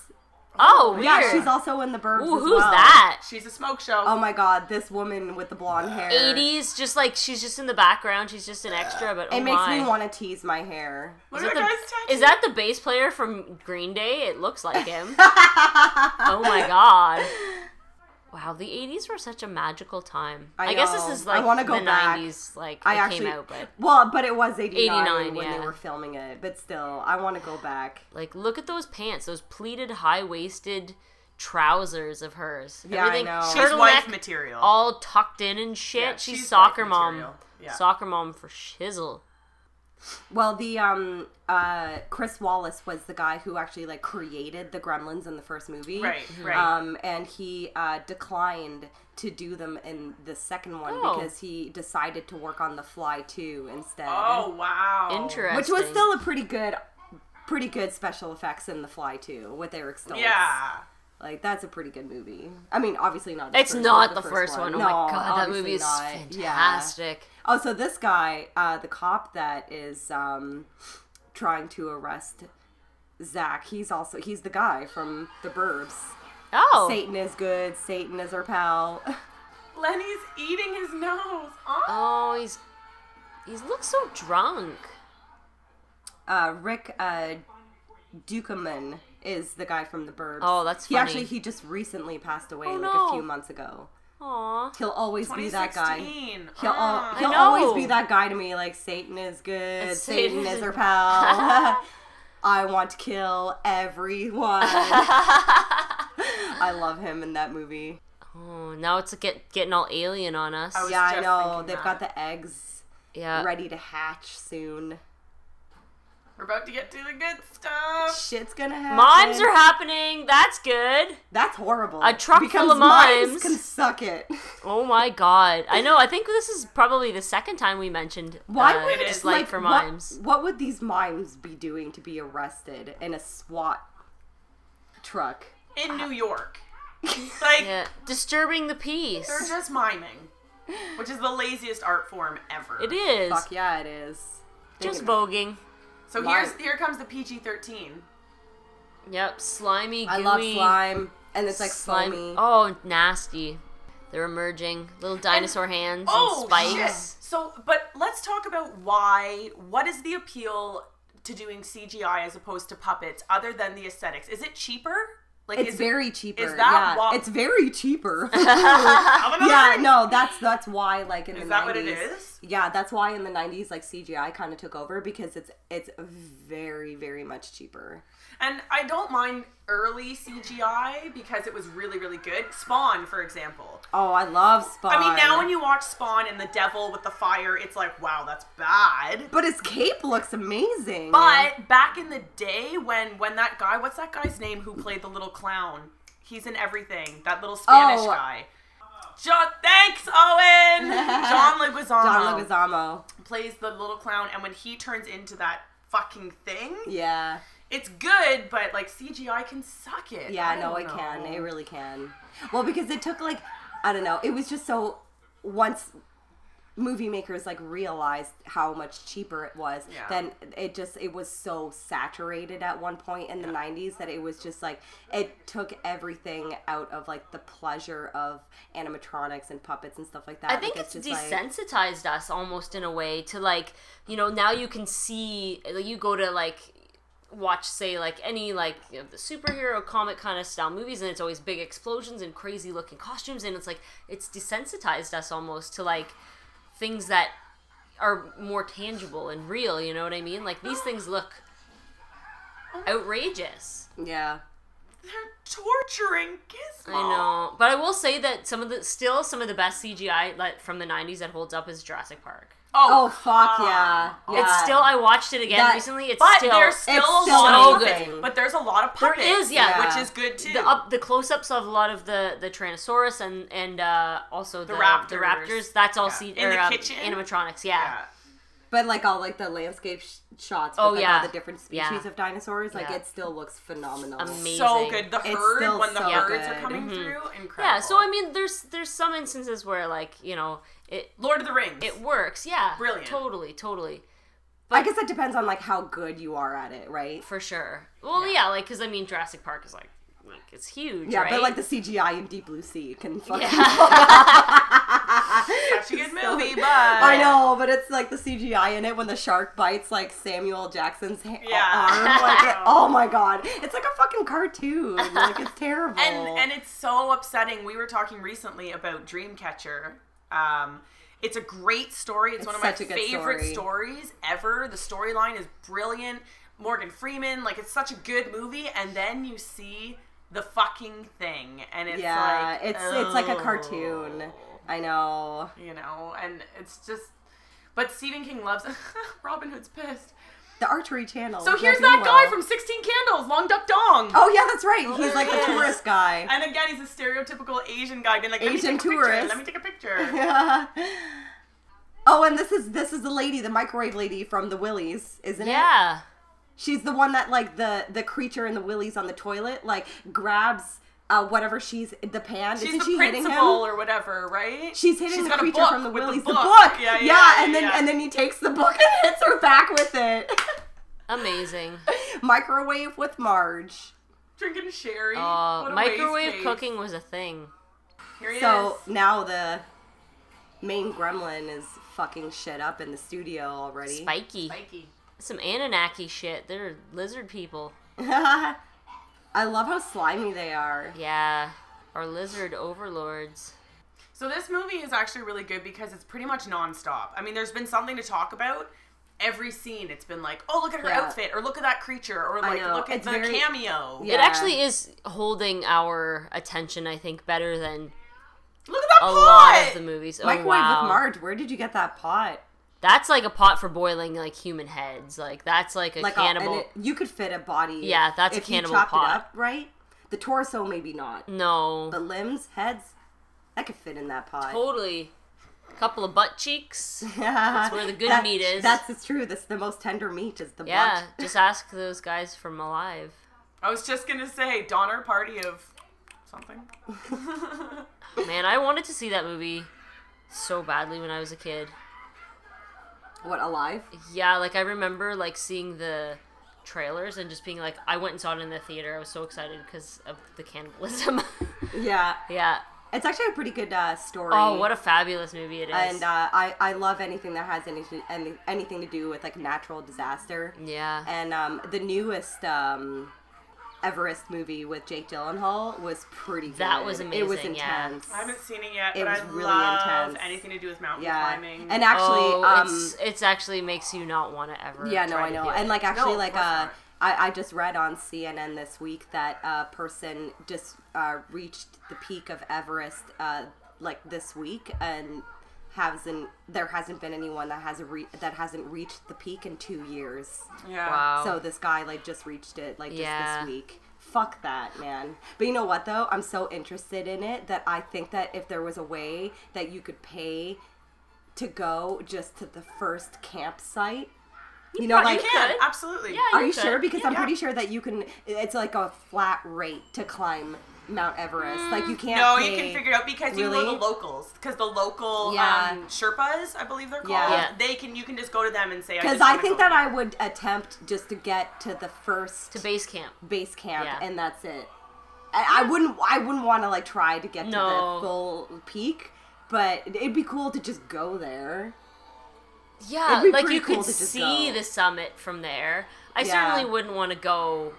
Oh, weird. Yeah, she's also in the Burbs Ooh, as who's well. that? She's a smoke show. Oh my god, this woman with the blonde hair. 80s, just like, she's just in the background, she's just an extra, but It makes me want to tease my hair. Look at that guy's tattoo. Is that the bass player from Green Day? It looks like him. Oh my god. Wow, the 80s were such a magical time. I guess this know. is like I wanna go the back. 90s, like, I it actually, came out, but... Well, but it was 89 when yeah. they were filming it. But still, I want to go back. Like, look at those pants, those pleated, high-waisted trousers of hers. Yeah, I know. She's Turtleneck, wife material. all tucked in and shit. Yeah, she's she's soccer wife mom. material. Yeah. Soccer mom for shizzle. Well, the Chris Wallace was the guy who actually like created the Gremlins in the first movie. Right, right. And he declined to do them in the second one because he decided to work on The Fly 2 instead. Oh, wow. Interesting. Which was still a pretty good special effects in The Fly 2 with Eric Stoltz. Yeah. Like, that's a pretty good movie. I mean, obviously not It's not the first one. Oh No, my god, that obviously movie is not. fantastic. Yeah. Oh, so this guy, the cop that is trying to arrest Zach, he's the guy from The Burbs. Oh. Satan is good, Satan is our pal. Lenny's eating his nose. Oh. Oh, he looks so drunk. Rick Dukeman is the guy from The Burbs. Oh, that's funny. He just recently passed away no. a few months ago. Aw. He'll always be that guy. 2016. He'll know. always be that guy to me, like, Satan is good, Satan is our pal. I want to kill everyone. I love him in that movie. Oh, now it's getting all alien on us. I was Yeah, I just know. thinking They've that. got the eggs Yeah. ready to hatch soon. We're about to get to the good stuff. Shit's gonna happen. Mimes are happening. That's good. That's horrible. A truck because full of mimes. can suck it. Oh my god. I know. I think this is probably the second time we mentioned Why would dislike for mimes. What would these mimes be doing to be arrested in a SWAT truck? In New York. Like, Yeah. Disturbing the peace. they're just miming. Which is the laziest art form ever. It is. Fuck yeah, it is. Just voguing. So here comes the PG-13. Yep. Slimy, gooey. I love slime, and it's like slime. foamy. Oh, nasty. They're emerging. Little dinosaur hands and spikes. Shit. So, but let's talk about what is the appeal to doing CGI as opposed to puppets other than the aesthetics? Is it cheaper? Like, It's very cheaper. Is that why? It's very cheaper. Yeah, no, that's why, like, in the 90s. Is that what it is? Yeah, that's why in the 90s, like, CGI kind of took over because it's very, very much cheaper. And I don't mind early CGI because it was really, really good. Spawn, for example. Oh, I love Spawn. I mean, now when you watch Spawn and the devil with the fire, it's like, wow, that's bad. But his cape looks amazing. But back in the day when that guy, what's that guy's name who played the little clown? He's in everything. That little Spanish guy. Thanks, Owen! John Leguizamo. John Leguizamo. Plays the little clown, and when he turns into that fucking thing, Yeah. it's good, but, like, CGI can suck it. Yeah, I no, don't it know. can. It really can. Well, because it took, like, I don't know. It was just so, once movie makers, like, realized how much cheaper it was, Yeah. then it was so saturated at one point in the 90s that it was just, like, it took everything out of, like, the pleasure of animatronics and puppets and stuff like that. I think Like, it's just, like, desensitized us almost in a way to, like, you know, now you can see, like, you go to, like, watch, say, like any like the superhero comic kind of style movies, and it's always big explosions and crazy looking costumes, and it's like it's desensitized us almost to like things that are more tangible and real. You know what I mean? Like these things look outrageous. Yeah. They're torturing Gizmo. I know, but I will say that some of the best CGI like from the 90s that holds up is Jurassic Park. Oh fuck yeah. It's still, I watched it again recently. It's but still, there's still a so lot of good. puppets. But there's a lot of puppets. There is, yeah. Which is good too. The close-ups of a lot of the Tyrannosaurus and also the raptors. raptors. That's all In the kitchen? animatronics. Yeah. But like all like the landscape shots with like all the different species of dinosaurs, like it still looks phenomenal. Amazing. So good. The herd, still when the so herds good. are coming through, incredible. Yeah, so I mean, there's some instances where like it Lord of the Rings. it works. Yeah, Brilliant. Totally. I guess that depends on like how good you are at it, right? For sure. Well, yeah, like because I mean, Jurassic Park is like it's huge. Yeah, right? but like the CGI in Deep Blue Sea can fucking. Such a good movie, but I know, but it's like the CGI in it when the shark bites like Samuel Jackson's arm. Like oh my god, it's like a fucking cartoon. Like it's terrible. And it's so upsetting. We were talking recently about Dreamcatcher. It's a great story. It's one of my favorite stories ever. The storyline is brilliant. Morgan Freeman, like it's such a good movie, and then you see the fucking thing, and it's like it's like a cartoon. I know. You know, and it's just. But Stephen King loves. Robin Hood's pissed. The Archery Channel. So here's that guy from 16 Candles, Long Duck Dong. Oh yeah, that's right. He's like the tourist guy. And again, he's a stereotypical Asian guy being like, Asian tourist. Let me take a picture. Oh, and this is the lady, the microwave lady from the Willies, isn't it? Yeah. She's the one that like the creature in the Willies on the toilet like grabs whatever she's the pan. She's Isn't the she hitting him or whatever, right? She's hitting the creature from the Willies. The book. book. Yeah, and then he takes the book and hits her back with it. Amazing. Microwave with Marge. Drinking sherry. Microwave cooking was a thing. Here he So is. now the main gremlin is fucking shit up in the studio already. Spiky. Some Anunnaki shit. They're lizard people. I love how slimy they are. Yeah. Our lizard overlords. So this movie is actually really good because it's pretty much nonstop. I mean, there's been something to talk about. Every scene, it's been like, oh, look at her outfit, or look at that creature, or like, look at the cameo. Yeah. It actually is holding our attention, I think, better than Look at that pot! lot of the movies. Microwave with Marge, where did you get that pot? That's like a pot for boiling like human heads. Like that's like a cannibal. You could fit a body. Yeah, that's a cannibal pot. If you chopped pot. it up, right? The torso, maybe not. No. The limbs, heads, that could fit in that pot. Totally. A couple of butt cheeks. That's where the good meat is. That's true. That's the most tender meat is the butt. Yeah, just ask those guys from Alive. I was just gonna say, Donner Party of something. Man, I wanted to see that movie so badly when I was a kid. What, Alive? Yeah, like I remember like seeing the trailers and just being like, I went and saw it in the theater. I was so excited because of the cannibalism. Yeah. Yeah. It's actually a pretty good story. Oh, what a fabulous movie it is. And I love anything that has anything to do with like natural disaster. Yeah. And the newest Everest movie with Jake Gyllenhaal was pretty good. That was amazing. It was intense. I haven't seen it yet, It but was I really love intense. anything to do with mountain Yeah. climbing. And actually, it's actually makes you not want to ever. yeah, no, try I to know. do And it. like actually, No, of like course not. I just read on CNN this week that a person just reached the peak of Everest like this week, and there hasn't been anyone that hasn't reached the peak in 2 years. Yeah. Wow. So this guy like just reached it like just Yeah. this week. Fuck that, man. But you know what though? I'm so interested in it that I think that if there was a way that you could pay to go just to the first campsite, you know, like You can, absolutely. Yeah, are you could. sure? Because I'm Yeah. pretty sure that you can. It's like a flat rate to climb Mount Everest. Like you can't. No, pay, you can figure it out because you know Really? the locals. Because the local Yeah. Sherpas, I believe they're called. Yeah. You can just go to them and say. Because I think that I would attempt just to get to the first to base camp. base camp, Yeah. and that's it. I wouldn't want to like try to get to No. the full peak, but it'd be cool to just go there. Yeah, It'd be like pretty you cool could to just see go. the summit from there. I Yeah. certainly wouldn't want to go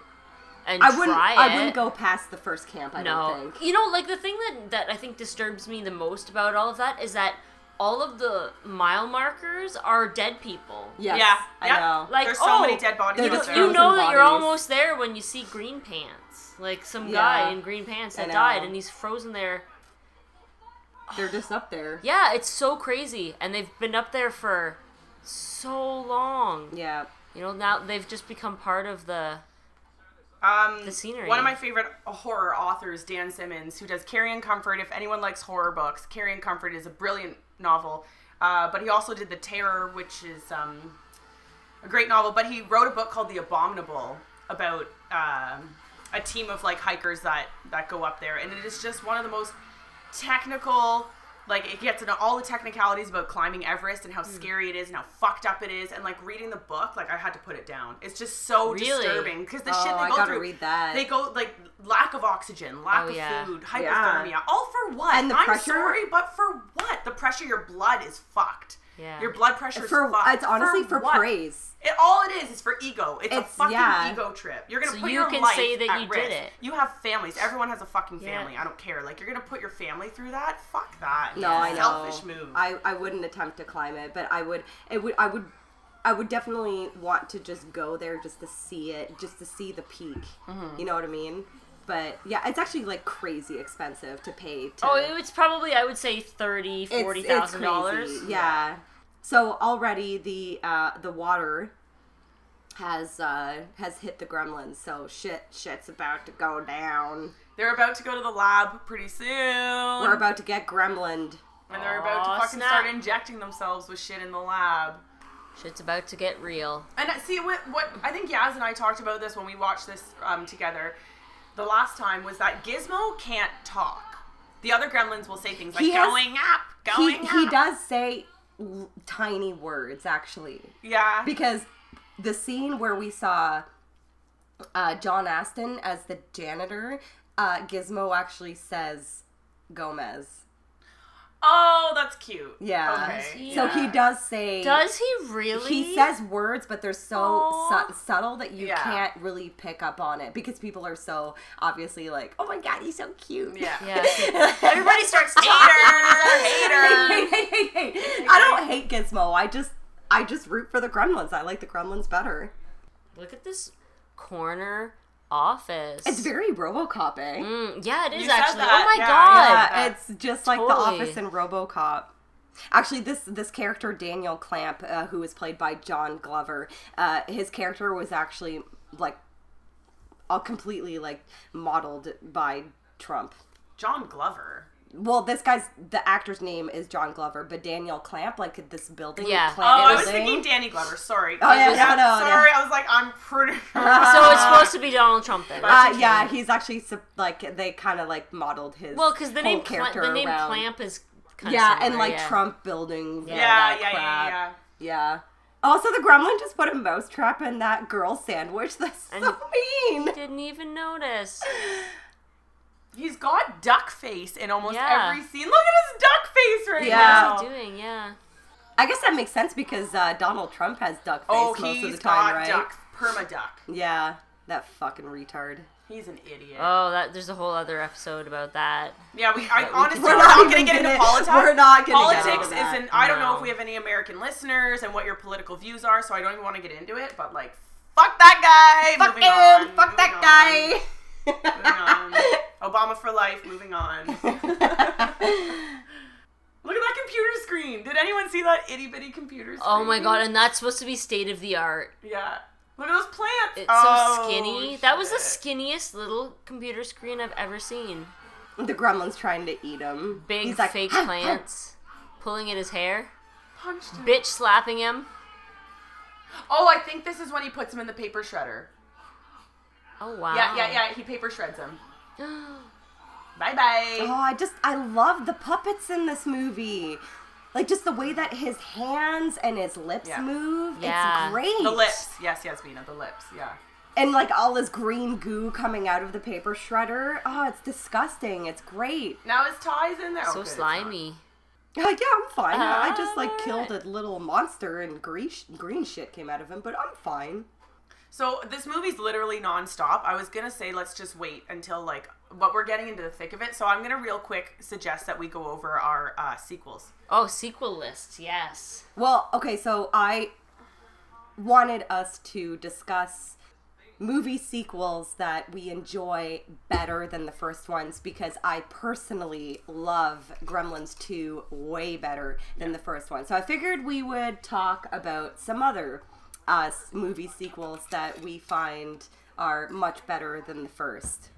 and I wouldn't. try it. I wouldn't go past the first camp. I No. don't think. You know, like the thing that I think disturbs me the most about all of that is that all of the mile markers are dead people. Yes, Yeah. I Yep. know. Like, There's so oh, many dead bodies. they're out just there. You know frozen that you're bodies. almost there when you see green pants. Like some Yeah. guy in green pants I that know. died and he's frozen there. They're just up there. Yeah, it's so crazy. And they've been up there for so long. Yeah. You know, now they've just become part of the scenery. One of my favorite horror authors, Dan Simmons, who does Carrie Comfort. If anyone likes horror books, Carrie Comfort is a brilliant novel. But he also did The Terror, which is a great novel. But he wrote a book called The Abominable about a team of like hikers that go up there, and it is just one of the most technical. Like, it gets into all the technicalities about climbing Everest and how scary it is and how fucked up it is. And, like, reading the book, like, I had to put it down. It's just so disturbing. Because the shit they I go gotta through. read that. They go, like, lack of oxygen, lack of food, hypothermia. All for what? And the I'm pressure? sorry, but for what? The pressure, your blood is fucked. Yeah. Your blood pressure is For fucked. it's honestly for what? praise. All it is for ego. It's a fucking yeah. ego trip. You're gonna So put you your can life say that at you risk. did it. You have families. Everyone has a fucking Yeah. family. I don't care. Like, you're gonna put your family through that? Fuck that. No, I know. Selfish move. I wouldn't attempt to climb it, but I would definitely want to just go there just to see it, just to see the peak. Mm-hmm. You know what I mean? But yeah, it's actually like crazy expensive to pay. It's probably, I would say, $40,000-$40,000. Crazy. Yeah. So already the water has hit the Gremlins. So shit's about to go down. They're about to go to the lab pretty soon. We're about to get gremlined. And they're about to fucking snap. start injecting themselves with shit in the lab. Shit's about to get real. And see, what I think Yaz and I talked about this when we watched this together the last time was that Gizmo can't talk. The other gremlins will say things like, going up. He does say tiny words, actually. Yeah. Because the scene where we saw John Aston as the janitor, Gizmo actually says Gomez. Oh, that's cute. Yeah. Okay. So he does say... Does he really? He says words, but they're so Aw. subtle that you Yeah. can't really pick up on it because people are so obviously like, oh my god, he's so cute. Yeah. Yeah. Everybody starts talking. Hey. I don't hate Gizmo. I just root for the Gremlins. I like the Gremlins better. Look at this corner office. It's very RoboCop-y. Yeah, it is You said actually. that. Oh my Yeah, god. Yeah, it's just like Totally. The Office and RoboCop. Actually, this character Daniel Clamp, who was played by John Glover, his character was actually like all completely like modeled by Trump. John Glover. Well, the actor's name is John Glover, but Daniel Clamp, like this building. Yeah. Clamp Oh, I was building. thinking Danny Glover. Sorry. Oh, yeah, no. Sorry, I was like, I'm pretty sure. So it's supposed to be Donald Trump then. Yeah, he's actually like they kind of like modeled his Well, because the whole name character the name around. Clamp is kind Yeah, of and like yeah. Trump building. Yeah. Yeah. Also, the Gremlin just put a mousetrap in that girl sandwich. That's so mean. Didn't even notice. He's got duck face in almost Yeah. every scene. Look at his duck face right Yeah. now. What's he doing? Yeah. I guess that makes sense because Donald Trump has duck face Oh, most he's of the time, got right? duck. Perma-duck. Yeah, that fucking retard. He's an idiot. Oh, there's a whole other episode about that. Yeah, That we honestly, can we're talk not even going to get into gonna- politics. we're not gonna get Politics into that. isn't. I don't know No. if we have any American listeners and what your political views are, so I don't even want to get into it. But like, fuck that guy. Fuck Moving him. on, Fuck moving that on, moving on. Obama for life. Moving on. Look at that computer screen. Did anyone see that itty bitty computer screen? Oh my god, and that's supposed to be state of the art. Yeah. Look at those plants. It's Oh, so skinny. That was the shit. skinniest little computer screen I've ever seen. The Gremlin's trying to eat him. Big He's like, fake plants. Pulling at his hair. Punched him. Bitch slapping him. Oh, I think this is when he puts him in the paper shredder. Oh wow. Yeah. He paper shreds him. Bye bye. Oh, I love the puppets in this movie. Like, just the way that his hands and his lips Yeah. move. Yeah. It's great. The lips. Yes, Vina, the lips. Yeah. And, like, all this green goo coming out of the paper shredder. Oh, it's disgusting. It's great. Now his tie's in there. So Okay, it's slimy. Yeah, I'm fine. I just like Alright. killed a little monster and green shit came out of him, but I'm fine. So this movie's literally nonstop. I was gonna say let's just wait until like, but we're getting into the thick of it. So I'm gonna real quick suggest that we go over our sequels. Oh, sequel lists, yes. Well, okay, so I wanted us to discuss movie sequels that we enjoy better than the first ones because I personally love Gremlins 2 way better than the first one. So I figured we would talk about some other movie sequels that we find are much better than the first.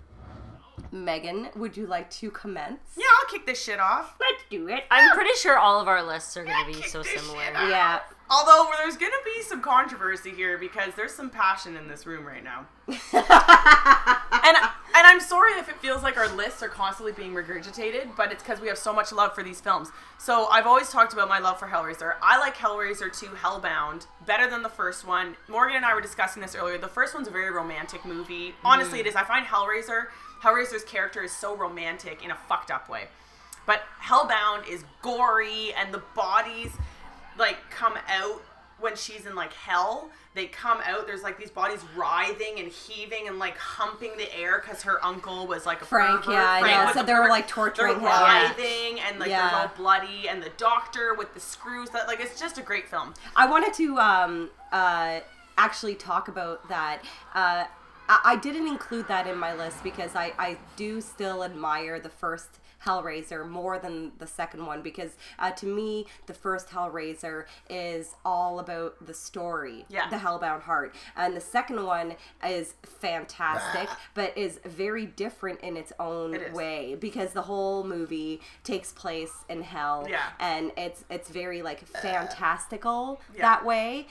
Megan, would you like to commence? Yeah, I'll kick this shit off. Let's do it. I'm pretty sure all of our lists are going to be so similar. Yeah. Although there's gonna be some controversy here because there's some passion in this room right now. and I'm sorry if it feels like our lists are constantly being regurgitated, but it's because we have so much love for these films. So I've always talked about my love for Hellraiser. I like Hellraiser 2 Hellbound better than the first one. Morgan and I were discussing this earlier. The first one's a very romantic movie. Honestly, it is. I find Hellraiser's character is so romantic in a fucked up way. But Hellbound is gory and the bodies like come out when she's in like hell. They come out, there's like these bodies writhing and heaving and like humping the air because her uncle was like a Frank, pervert. yeah, Frank I know. was So a they were pervert. like torturing They're him. writhing and like Yeah. they're all bloody, and the doctor with the screws. That like it's just a great film. I wanted to actually talk about that. I didn't include that in my list because I do still admire the first Hellraiser more than the second one because to me the first Hellraiser is all about the story, Yeah. the Hellbound Heart, and the second one is fantastic but is very different in its own way because the whole movie takes place in hell. Yeah. And it's very like fantastical Yeah. that way.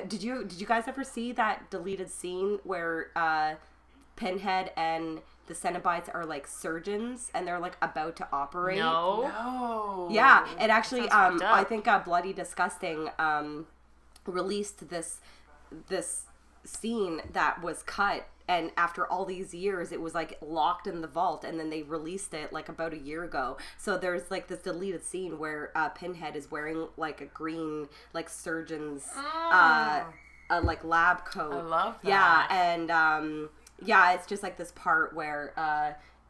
Did you guys ever see that deleted scene where Pinhead and the Cenobites are like surgeons and they're like about to operate? No. Oh. Yeah, it actually Sounds fucked up. I think Bloody Disgusting released this scene that was cut, and after all these years it was like locked in the vault, and then they released it like about a year ago. So there's like this deleted scene where Pinhead is wearing like a green like surgeon's like lab coat. I love that. Yeah, and yeah, it's just like this part where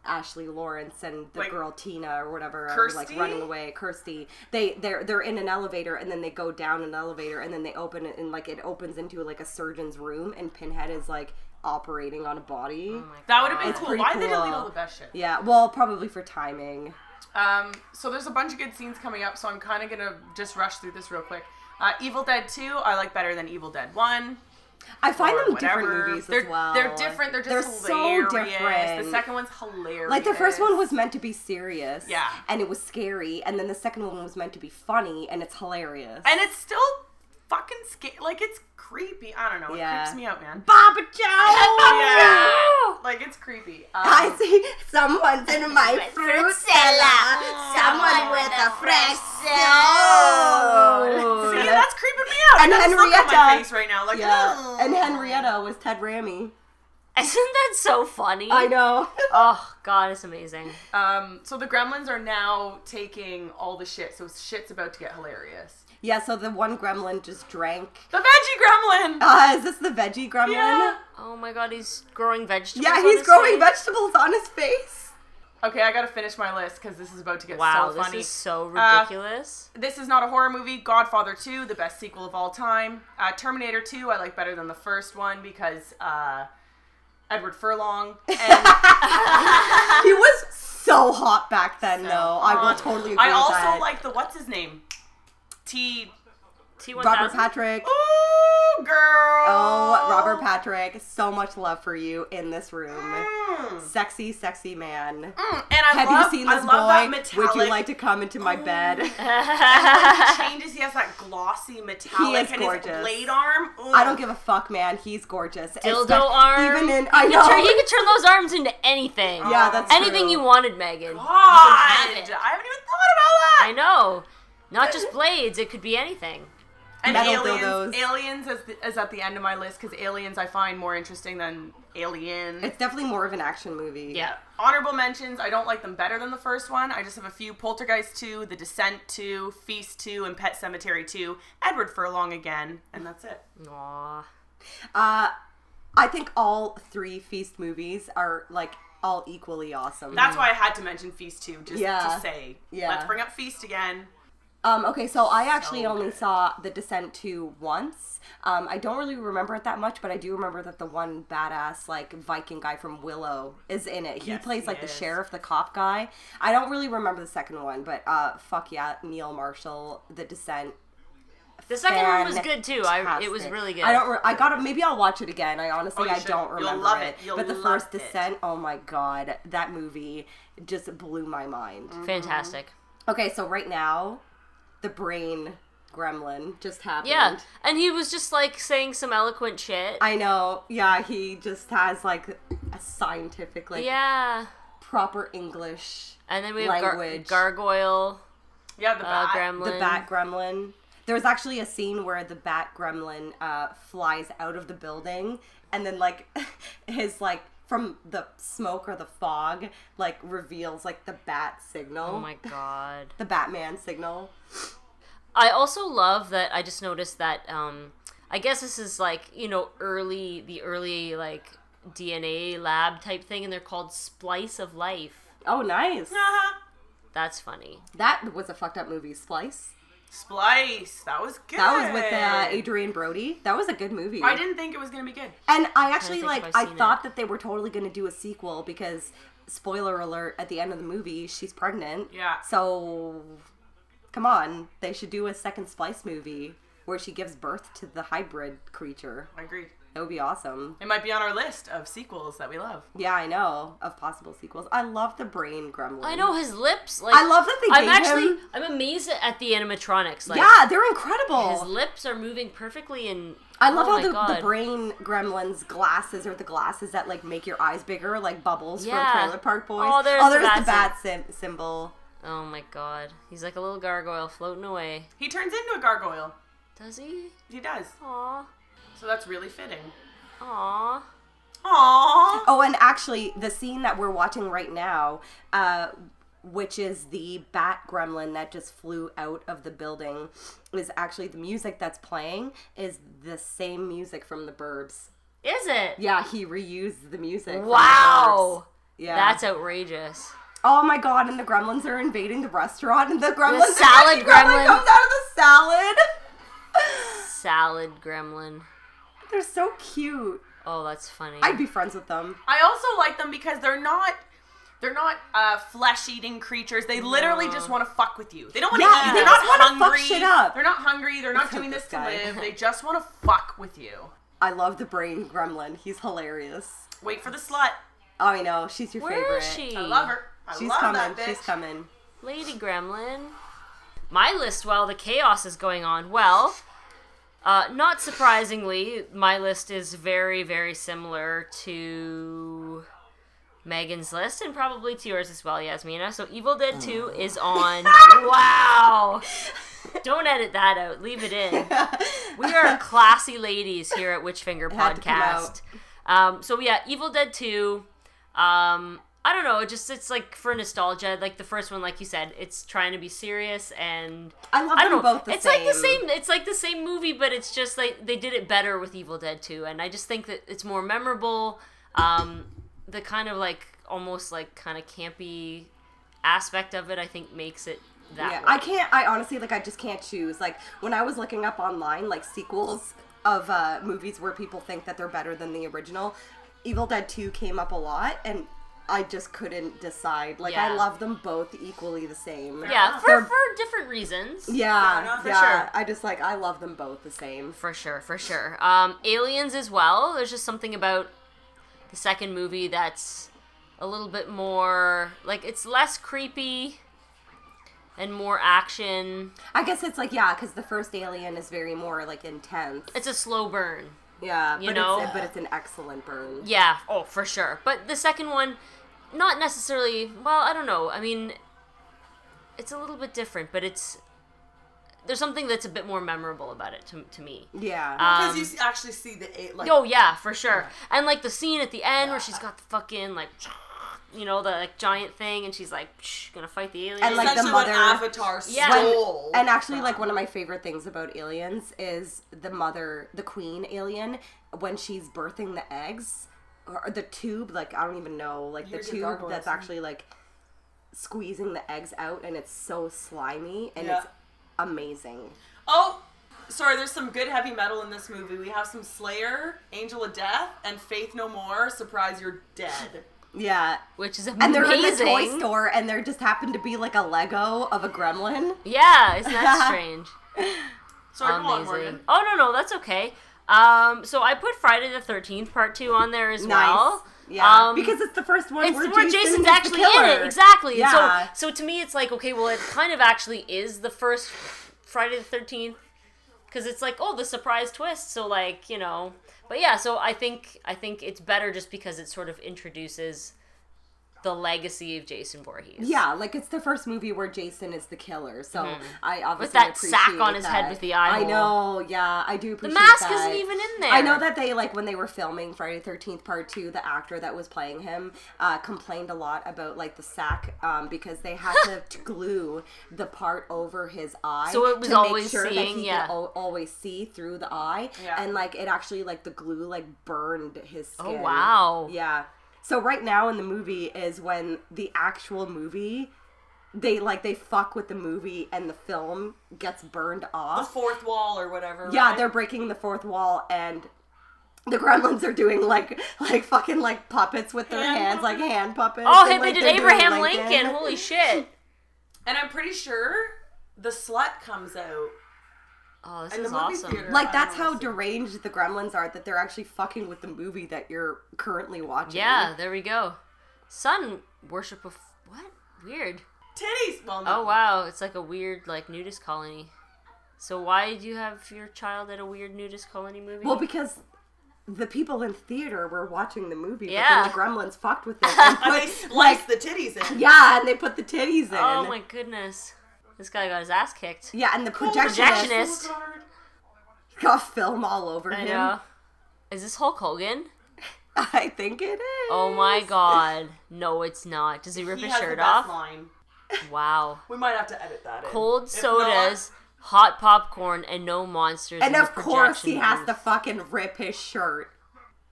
Ashley Lawrence and the Like, girl Tina or whatever are Kirsty? like running away. Kirsty. They're in an elevator, and then they go down an elevator, and then they open it, and like it opens into like a surgeon's room, and Pinhead is like operating on a body. Oh my That would have been It's cool. pretty Why did they delete cool. all the best shit? Yeah, well, probably for timing. So there's a bunch of good scenes coming up, so I'm kind of gonna just rush through this real quick. Evil Dead 2, I like better than Evil Dead 1. I find Or them different whatever. movies They're, as well. They're different. They're just so hilarious. different. The second one's hilarious. Like the first one was meant to be serious, Yeah. and it was scary, and then the second one was meant to be funny, and it's hilarious. and it's still fucking scary. Like it's creepy. I don't know. Yeah. It creeps me out, man. Baba Joe! Yeah. Like it's creepy. I see someone's in my fruit cellar. Someone with a fresh soul. See, that's creeping me out. And I got this look on my Henrietta. face right now. Like, Yeah, ugh. and Henrietta was Ted Raimi. Isn't that so funny? I know. Oh, God, it's amazing. So the Gremlins are now taking all the shit. So shit's about to get hilarious. Yeah, so the one gremlin just drank. The Veggie Gremlin. Is this the veggie gremlin? Yeah. Oh my God, he's growing vegetables. Yeah, on he's his growing face? vegetables on his face. Okay, I gotta finish my list because this is about to get Wow, so funny. this is so ridiculous. This is not a horror movie. Godfather 2, the best sequel of all time. Terminator 2, I like better than the first one because Edward Furlong. And He was so hot back then, though. I will totally agree I with also that. like the, what's his name? T1000. Robert Patrick. Ooh, girl. Oh, Robert Patrick. So much love for you in this room. Mm. Sexy, sexy man. And I Have love, you seen I this love that boy? metallic. Would you like to come into my bed? And when he changes, he has that glossy metallic He is and gorgeous. his blade arm. Ooh. I don't give a fuck, man. He's gorgeous. Dildo Espe- arm. Even in, You I could know. turn those arms into anything. Yeah, that's Anything true. you wanted, Megan. God, You I can have it. haven't even thought about that. I know. Not just blades, it could be anything. And Metal Aliens, dildos. Aliens is at the end of my list because Aliens I find more interesting than Alien. It's definitely more of an action movie. Yeah. Honorable mentions, I don't like them better than the first one. I just have a few: Poltergeist 2, The Descent 2, Feast 2, and Pet Sematary 2. Edward Furlong again, and that's it. Aw. I think all 3 Feast movies are like all equally awesome. That's why I had to mention Feast 2, just Yeah. to say. Yeah. Let's bring up Feast again. Okay, so I actually So only good. saw The Descent 2 once. I don't really remember it that much, but I do remember that the one badass, like, Viking guy from Willow is in it. He Yes, plays, he like, the is. sheriff, the cop guy. I don't really remember the second one, but, fuck yeah, Neil Marshall, The Descent. The second one was good too. It was Fantastic. really good. I gotta, maybe I'll watch it again. I honestly, Oh, you I should. don't You'll remember love it. it. You'll But the love first it. Descent, oh my god, that movie just blew my mind. Fantastic. Okay, so right now, the brain gremlin just happened. Yeah, and he was just like saying some eloquent shit. I know. Yeah, he just has like a scientific, like Yeah. proper English And then we have language. Gargoyle, Yeah, the bat. Gremlin. The bat gremlin. There's actually a scene where the bat gremlin flies out of the building, and then like his like from the smoke or the fog like reveals like the bat signal. Oh my god. The Batman signal. I also love that I just noticed that I guess this is like, you know, the early like DNA lab type thing, and they're called Splice of Life. Oh, nice. Uh-huh. That's funny. That was a fucked up movie, Splice. Splice. That was good. That was with Adrian Brody. That was a good movie. I didn't think it was going to be good. And I actually, think like, if I I've seen thought that they were totally going to do a sequel because, spoiler alert, at the end of the movie, she's pregnant. Yeah. So, come on. They should do a second Splice movie where she gives birth to the hybrid creature. I agreed. That would be awesome. It might be on our list of sequels that we love. Yeah, I know. Of possible sequels. I love the brain gremlin. I know his lips. Like I love that they gave him... I'm amazed at the animatronics. Like, Yeah, they're incredible. his lips are moving perfectly, and I love oh how my the God. brain gremlin's glasses are the glasses that like make your eyes bigger, like Bubbles Yeah. from Trailer Park Boys. Oh, there's the the bat bat symbol. Oh my god, he's like a little gargoyle floating away. He turns into a gargoyle. Does he? He does. Aw, So that's really fitting. aw. Aww. Oh, and actually, the scene that we're watching right now, which is the bat gremlin that just flew out of the building, is actually the music that's playing is the same music from The Burbs. Is it? Yeah, he reused the music. from The Wow, Burbs. Yeah. that's outrageous. Oh my god, and the gremlins are invading the restaurant, and the gremlins salad gremlin. comes out of the salad. Salad gremlin. They're so cute. Oh, that's funny. I'd be friends with them. I also like them because they're not flesh-eating creatures. They literally just want to fuck with you. They don't want to Yeah, eat. they They're just not wanna fuck hungry. shit up. They're not hungry. They're not Look at doing this this to guy. live. They just want to fuck with you. I love the brain gremlin. He's hilarious. Wait for the slut. Oh, I know. She's your Where favorite. is she? I love her. I She's love coming. that bitch. She's coming. Lady Gremlin. My list, while the chaos is going on, well, not surprisingly, my list is very, very similar to Megan's list, and probably to yours as well, Yasmina. So Evil Dead 2 is on. Wow! Don't edit that out. Leave it in. We are classy ladies here at Witchfinger Had to come Podcast. So yeah, Evil Dead 2. I don't know, it's like for nostalgia. Like the first one, like you said, it's trying to be serious, and I love I don't them know. both the It's same. like the same. It's like the same movie, but it's just like they did it better with Evil Dead 2, and I just think that it's more memorable. The kind of like almost like kind of campy aspect of it, I think, makes it that Yeah, way. I honestly, like, I just can't choose. Like, when I was looking up online, like, sequels of movies where people think that they're better than the original, Evil Dead 2 came up a lot, and I just couldn't decide. Like, I Yeah. love them both equally the same. Yeah, They're- for different reasons. Fair Yeah, enough. For yeah. sure. I just, like, I love them both the same. For sure, for sure. Aliens as well. There's just something about the second movie that's a little bit more, like, it's less creepy and more action. I guess it's like, yeah, because the first Alien is very more, like, intense. It's a slow burn. Yeah, you know? but it's an excellent burn. Yeah, oh, for sure. But the second one, not necessarily, well, I don't know. I mean, it's a little bit different, but it's there's something that's a bit more memorable about it to me. Yeah. Because you actually see the like. Oh yeah, for sure. Yeah. And like the scene at the end where she's got the fucking like, you know, the like giant thing, and she's like gonna fight the aliens. And like the mother, Avatar stole. And actually, like one of my favorite things about aliens is the mother, the queen alien, when she's birthing the eggs, or the tube. Like I don't even know, like the tube that's actually like squeezing the eggs out, and it's so slimy, and it's amazing. Oh, sorry, there's some good heavy metal in this movie. We have some Slayer, Angel of Death, and Faith No More, Surprise You're Dead. Yeah. Which is amazing. And they're in the toy store, and there just happened to be like a Lego of a gremlin. Yeah, isn't that strange? Sorry, go on, Morgan. Oh, no, that's okay. So I put Friday the 13th Part 2 on there as well. Yeah, because it's the first one where Jason's actually in it. Exactly. Yeah. And so to me, it's like, okay, well, it kind of actually is the first Friday the 13th, because it's like, oh, the surprise twist. So like, you know, but yeah. So I think it's better just because it sort of introduces the legacy of Jason Voorhees. Yeah, like it's the first movie where Jason is the killer. So I obviously with that appreciate sack on his head with the eye hole. I know, yeah, I do appreciate the mask that. isn't even in there. I know that they, like, when they were filming Friday the 13th Part 2, the actor that was playing him complained a lot about, like, the sack because they had to glue the part over his eye so it was to always make sure seeing, that he could always see through the eye. Yeah. And, like, it actually, like, the glue, like, burned his skin. Oh, wow. Yeah. So right now in the movie is when the actual movie, they fuck with the movie and the film gets burned off. The fourth wall or whatever. Yeah, right? They're breaking the fourth wall, and the Gremlins are doing like fucking like puppets with their hands, like hand puppets. Oh, hey, like, they did Abraham Lincoln. Holy shit. And I'm pretty sure the slut comes out. Oh, this is awesome. Theater, like, that's how deranged the Gremlins are, that they're actually fucking with the movie that you're currently watching. Yeah, there we go. Sun worship of... What? Weird. Titties! Well, no. Oh, wow. It's like a weird, like, nudist colony. So why do you have your child at a weird nudist colony movie? Well, because the people in theater were watching the movie, but yeah. then the Gremlins fucked with it. And they spliced the titties in. Yeah, and they put the titties in. Oh, my goodness. This guy got his ass kicked. Yeah, and the projectionist got film all over him. Know. Is this Hulk Hogan? I think it is. Oh my god. No, it's not. Does he rip his shirt off? Line. Wow. We might have to edit that in. Cold sodas, hot popcorn, and no monsters. And of course he has to fucking rip his shirt.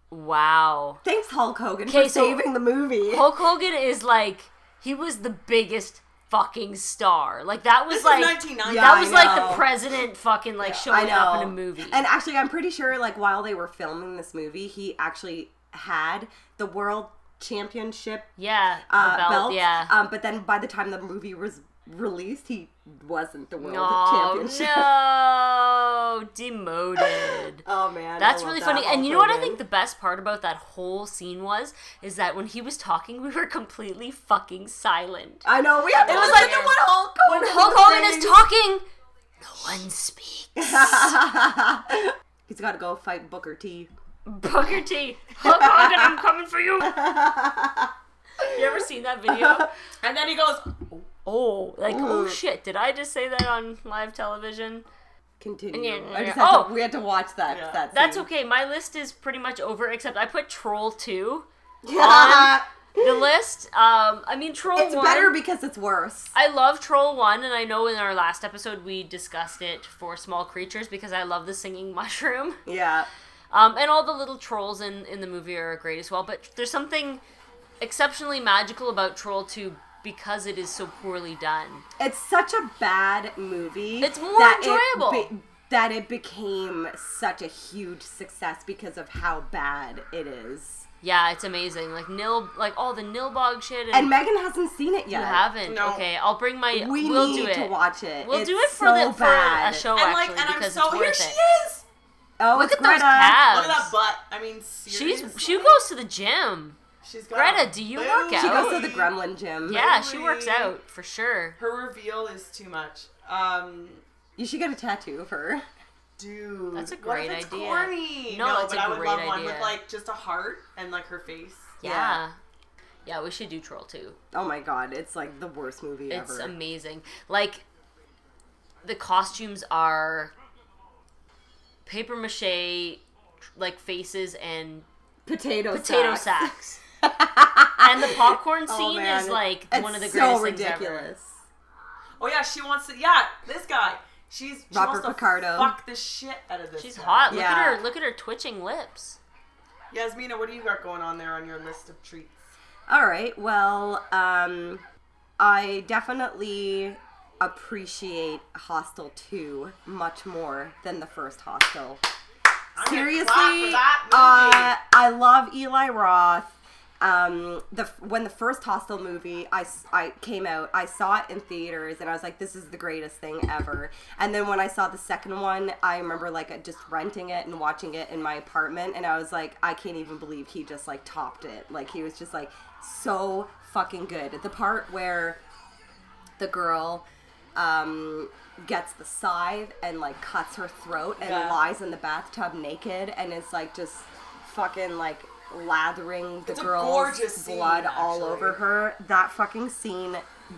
Wow. Thanks, Hulk Hogan, for saving the movie. Hulk Hogan is like, he was the biggest fucking star. Like, that was this like... 1990. That was like the president fucking like showing up in a movie. And actually, I'm pretty sure like while they were filming this movie, he actually had the world championship belt. Yeah. But then by the time the movie was released, he wasn't the world championship. No, demoted. Oh man, that's really funny. And you know what I think the best part about that whole scene is that when he was talking, we were completely fucking silent. I know, we had to listen to what Hulk Hogan. When Hulk Hogan is talking, no one speaks. He's got to go fight Booker T. Booker T. Hulk Hogan, I'm coming for you. You ever seen that video? And then he goes, oh shit, did I just say that on live television? Continue. We had to watch that. Yeah. That That's okay. My list is pretty much over, except I put Troll 2 on the list. I mean, Troll 1... It's better because it's worse. I love Troll 1, and I know in our last episode we discussed it for Small Creatures because I love the singing mushroom. Yeah. And all the little trolls in the movie are great as well, but there's something exceptionally magical about Troll 2 because it is so poorly done. It's such a bad movie. It's more enjoyable. That it became such a huge success because of how bad it is. Yeah, it's amazing. Like all the Nilbog shit. And Megan hasn't seen it yet. You haven't? No. Okay, I'll bring my... We'll need to watch it. We'll do it for so for a show, actually, and because I'm so, it's worth here it. she is! Oh, look it's at Greta. those calves. Look at that butt. I mean, seriously. She goes to the gym. She's got Greta, do you work out? She goes to the Gremlin gym. Yeah, she works out, for sure. Her reveal is too much. You should get a tattoo of her. Dude. That's a great what if it's idea. Corny? No, it's but a I would great love one idea. with like just a heart and like her face. Yeah. Yeah, we should do Troll 2. Oh my god, it's like the worst movie ever. It's amazing. Like, the costumes are paper mache, like faces and Potato sacks. And the popcorn scene is like one of the greatest so things ridiculous. ever. Oh yeah, she wants to. Yeah, this guy. She Robert wants to Picardo. fuck the shit out of this. She's guy. hot. Yeah. Look at her twitching lips. Yasmina, what do you got going on there on your list of treats? All right. Well, I definitely appreciate Hostel 2 much more than the first Hostel. Seriously, I love Eli Roth. When the first Hostel movie I came out, I saw it in theaters and I was like, this is the greatest thing ever. And then when I saw the second one, I remember like just renting it and watching it in my apartment, and I was like, I can't even believe he just like topped it. Like he was just like so fucking good. The part where the girl gets the scythe and like cuts her throat and lies in the bathtub naked and it's like just fucking like lathering the girl's blood all over her. That fucking scene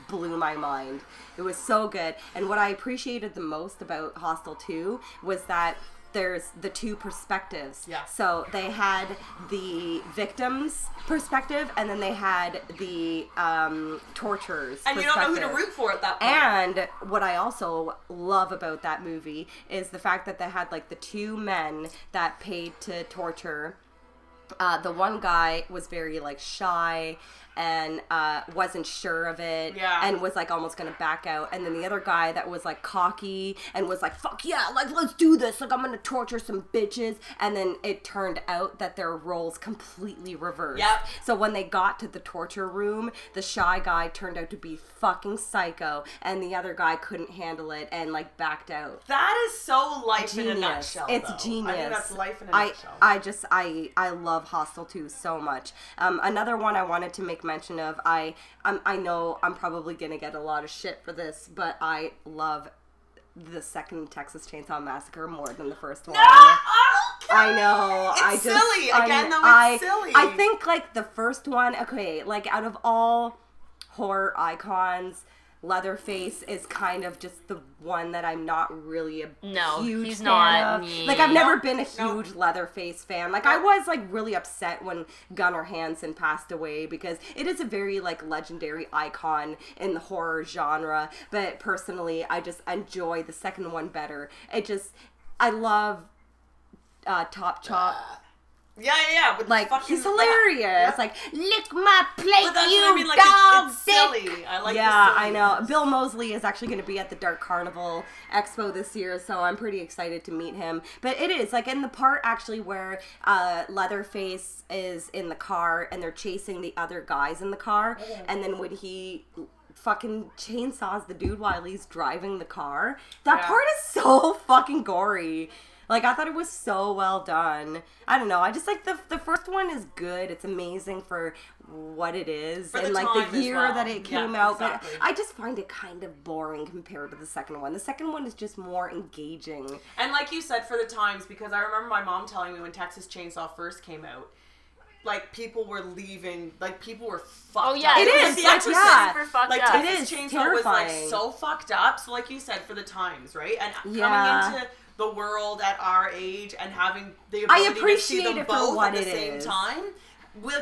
blew my mind. It was so good. And what I appreciated the most about Hostel 2 was that there's the two perspectives. Yeah. So they had the victim's perspective and then they had the torturer's perspective. And you don't know who to root for at that point. And what I also love about that movie is the fact that they had like the two men that paid to torture. The one guy was very like shy and wasn't sure of it and was like almost gonna back out, and then the other guy that was like cocky and was like, fuck yeah, like let's do this, like I'm gonna torture some bitches, and then it turned out that their roles completely reversed. Yep. So when they got to the torture room, the shy guy turned out to be fucking psycho and the other guy couldn't handle it and like backed out. That is so life Genius. in a nutshell. It's though. genius. I think that's life in a nutshell. I love Hostel 2 so much. Another one I wanted to make mention of, I know I'm probably gonna get a lot of shit for this, but I love the second Texas Chainsaw Massacre more than the first one. No! Okay. I know. It's silly. Again, though, it's silly. I think like the first one, okay, like out of all horror icons, Leatherface is kind of just the one that I'm not really a huge he's fan not. of. Yeah. Like I've never been a huge Leatherface fan. Like I was like really upset when Gunnar Hansen passed away because it is a very like legendary icon in the horror genre. But personally, I just enjoy the second one better. I love Top Chop. Yeah. With Like fucking, he's hilarious. Yeah. Like lick my plate, But that's you what I mean. Like dog it's dick. silly. I like. Yeah, the I know. Bill Moseley is actually going to be at the Dark Carnival Expo this year, so I'm pretty excited to meet him. But it is like in the part actually where Leatherface is in the car and they're chasing the other guys in the car, and then when he fucking chainsaws the dude while he's driving the car, that part is so fucking gory. Like, I thought it was so well done. I don't know. I just like the first one is good. It's amazing for what it is. For and the like time the year as well. that it came Yeah, out. exactly. But I just find it kind of boring compared to the second one. The second one is just more engaging. And like you said, for the times, because I remember my mom telling me when Texas Chainsaw first came out, like people were leaving, like people were fucked Oh yeah, up. It is, The like, Exorcist, yeah. super fucked like up. Texas It is Chainsaw was like terrifying. so fucked up. So like you said, for the times, right? And Yeah. coming into the world at our age and having the I ability to see appreciate them it for both what at the it same is. time,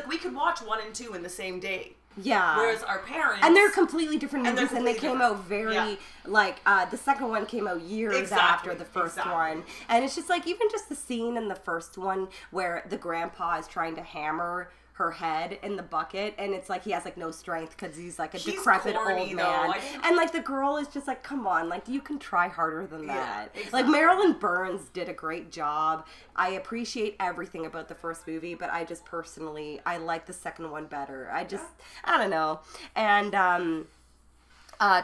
we could watch 1 and 2 in the same day. Yeah. Whereas our parents, And they're completely different And they're movies, and they completely came out different. very, Yeah. like, the second one came out years Exactly, after the first exactly. one. And it's just, like, even just the scene in the first one where the grandpa is trying to hammer her head in the bucket, and it's like he has, like, no strength because he's, like, a He's decrepit corny, old though. man. I didn't- And, like, the girl is just like, come on, like, you can try harder than Yeah, that. exactly. Like, Marilyn Burns did a great job. I appreciate everything about the first movie, but I just personally, I like the second one better. I don't know. And,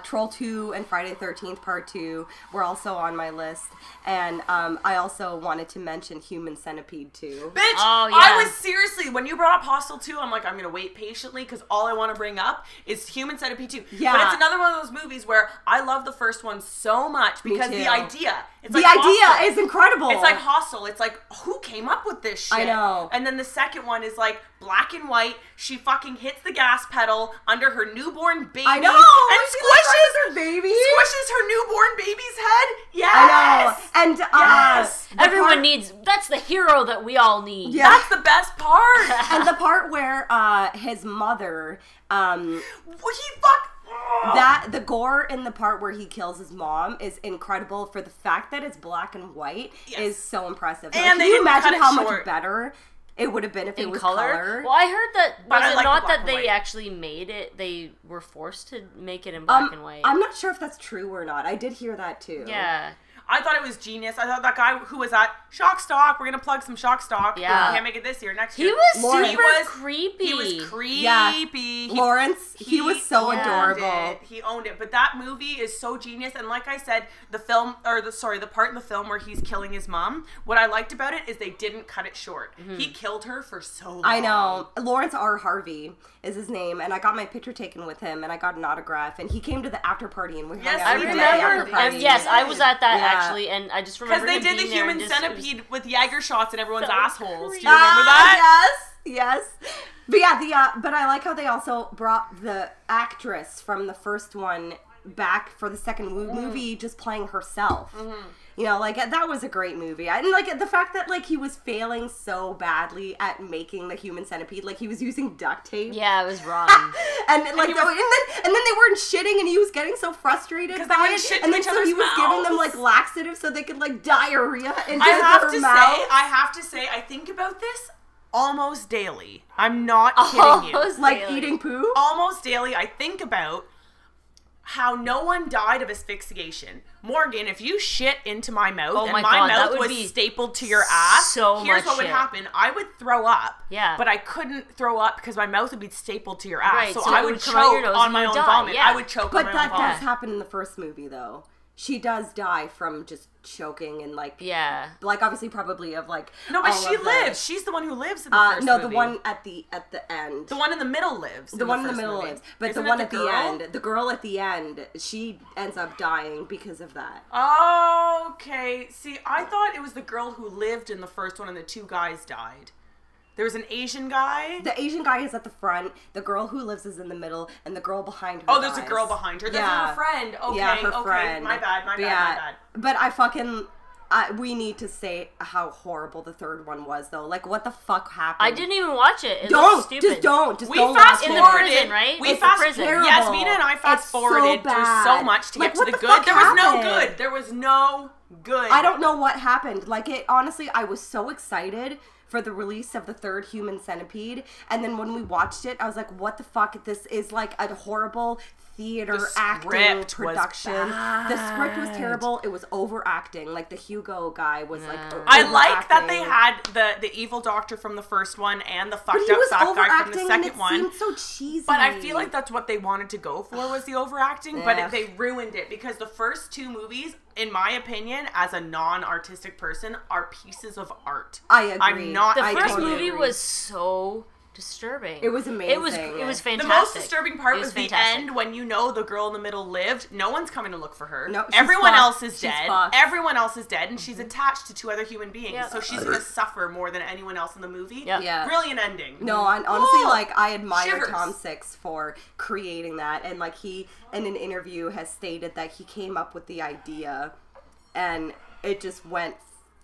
Troll 2 and Friday the 13th Part 2 were also on my list. And I also wanted to mention Human Centipede 2. Bitch, Oh, yeah. I was seriously, when you brought up Hostel 2, I'm like, I'm going to wait patiently because all I want to bring up is Human Centipede 2. Yeah. But it's another one of those movies where I love the first one so much because too. the idea. It's The like idea Hostel. is incredible. It's like Hostel. It's like, who came up with this shit? I know. And then the second one is like black and white. She fucking hits the gas pedal under her newborn baby. I know. And She, like, squishes her baby. Squishes was her newborn baby's head? Yes! I know. And Yes! Everyone needs. That's the hero that we all need. Yeah. That's the best part! and the part where his mother, He fuck... the gore in the part where he kills his mom is incredible for the fact that it's black and white is so impressive. And like, they can you didn't cut imagine it how short. much better it would have been if it In was color? Well, I heard that But I was it like the not black that and they white. actually made it? They were forced to make it in black and white. I'm not sure if that's true or not. I did hear that too. Yeah. I thought it was genius. I thought that guy who was at Shock Stock, we're going to plug some Shock Stock. Yeah. We can't make it this year, next He year. was Lawrence. super creepy. He was creepy. Yeah. Lawrence, he was so Yeah. adorable. He owned it. But that movie is so genius. And like I said, the part in the film where he's killing his mom, what I liked about it is they didn't cut it short. He killed her for so long. I know. Lawrence R. Harvey is his name, and I got my picture taken with him, and I got an autograph, and he came to the after party, and we hung Yes, out I we at did. the after remember. party. Yes, I was at that Yeah. actually, and I just remember Because they him did the being there human and just- it was- centipede with Jaeger shots in everyone's So assholes. creepy. Do you remember that? Yes. But yeah, but I like how they also brought the actress from the first one back for the second movie, just playing herself. You know, like, that was a great movie. And, like, the fact that, like, he was failing so badly at making the human centipede, like, he was using duct tape. Yeah, it was wrong. And like, he was- and then they weren't shitting, and he was getting so frustrated 'Cause they by wouldn't it. shit And in then each so other's he was giving them mouths. like laxatives so they could like diarrhea into I have their to mouths. say, I think about this almost daily. I'm not kidding you. Almost like daily. eating poo. Almost daily, I think about how no one died of asphyxiation. Morgan, if you shit into my mouth Oh and my my God, that mouth would was be stapled to your ass, so here's much what would shit. happen. I would throw up. Yeah. But I couldn't throw up because my mouth would be stapled to your ass. Right, so so I it would would come out your choke nose on and my you own die, vomit. yeah. I would choke But on my that own vomit. does happen in the first movie, though. She does die from just choking and like, Yeah. like obviously probably of like. No, but all she of the- lives. She's the one who lives in the first no, movie. the one at the end. The one in the middle lives. The one in the first middle movie. lives, but Isn't the it one at the girl? end, the girl at the end, she ends up dying because of that. Okay. See, I thought it was the girl who lived in the first one and the two guys died. There was an Asian guy. The Asian guy is at the front, the girl who lives is in the middle, and the girl behind her Oh, there's a dies. girl behind her. There's Yeah. her friend. Okay, Yeah, her okay. friend. My bad, my But bad. But I fucking... we need to say how horrible the third one was, though. Like, what the fuck happened? I didn't even watch it. It Don't! looked stupid. Just don't! Just We don't fast watch in it. the forwarded, prison, right? We It's fast the prison. terrible. Yes, Mina and I fast It's so forwarded through so bad. much to Like, get to what the the good. fuck There was no happened? good. There was no good. I don't know what happened. Like, it honestly, I was so excited for the release of the third Human Centipede, and then when we watched it, I was like, what the fuck? This is like a horrible theater The acting script was production. bad. The script was terrible. It was overacting. Like, the Hugo guy was like I like that they overacting. had the evil doctor from the first one and the But fucked he up was fat guy from the overacting, and second it one. seemed so cheesy. But I feel like that's what they wanted to go for was the overacting, but Yeah. they ruined it because the first two movies, in my opinion, as a non-artistic person, are pieces of art. I agree. I'm not. The I first totally movie agree. was so disturbing. It was amazing. It was The fantastic. most disturbing part It was the fantastic. end when you know the girl in the middle lived. No one's coming to look for her. No, she's everyone fucked. else is She's dead. fucked. Everyone else is dead, and she's attached to two other human beings. Yeah. So she's gonna suffer more than anyone else in the movie. Yep. Yeah. Brilliant ending. No, honestly, Ooh, like, I admire shivers. Tom Six for creating that. And, like, he, in an interview, has stated that he came up with the idea and it just went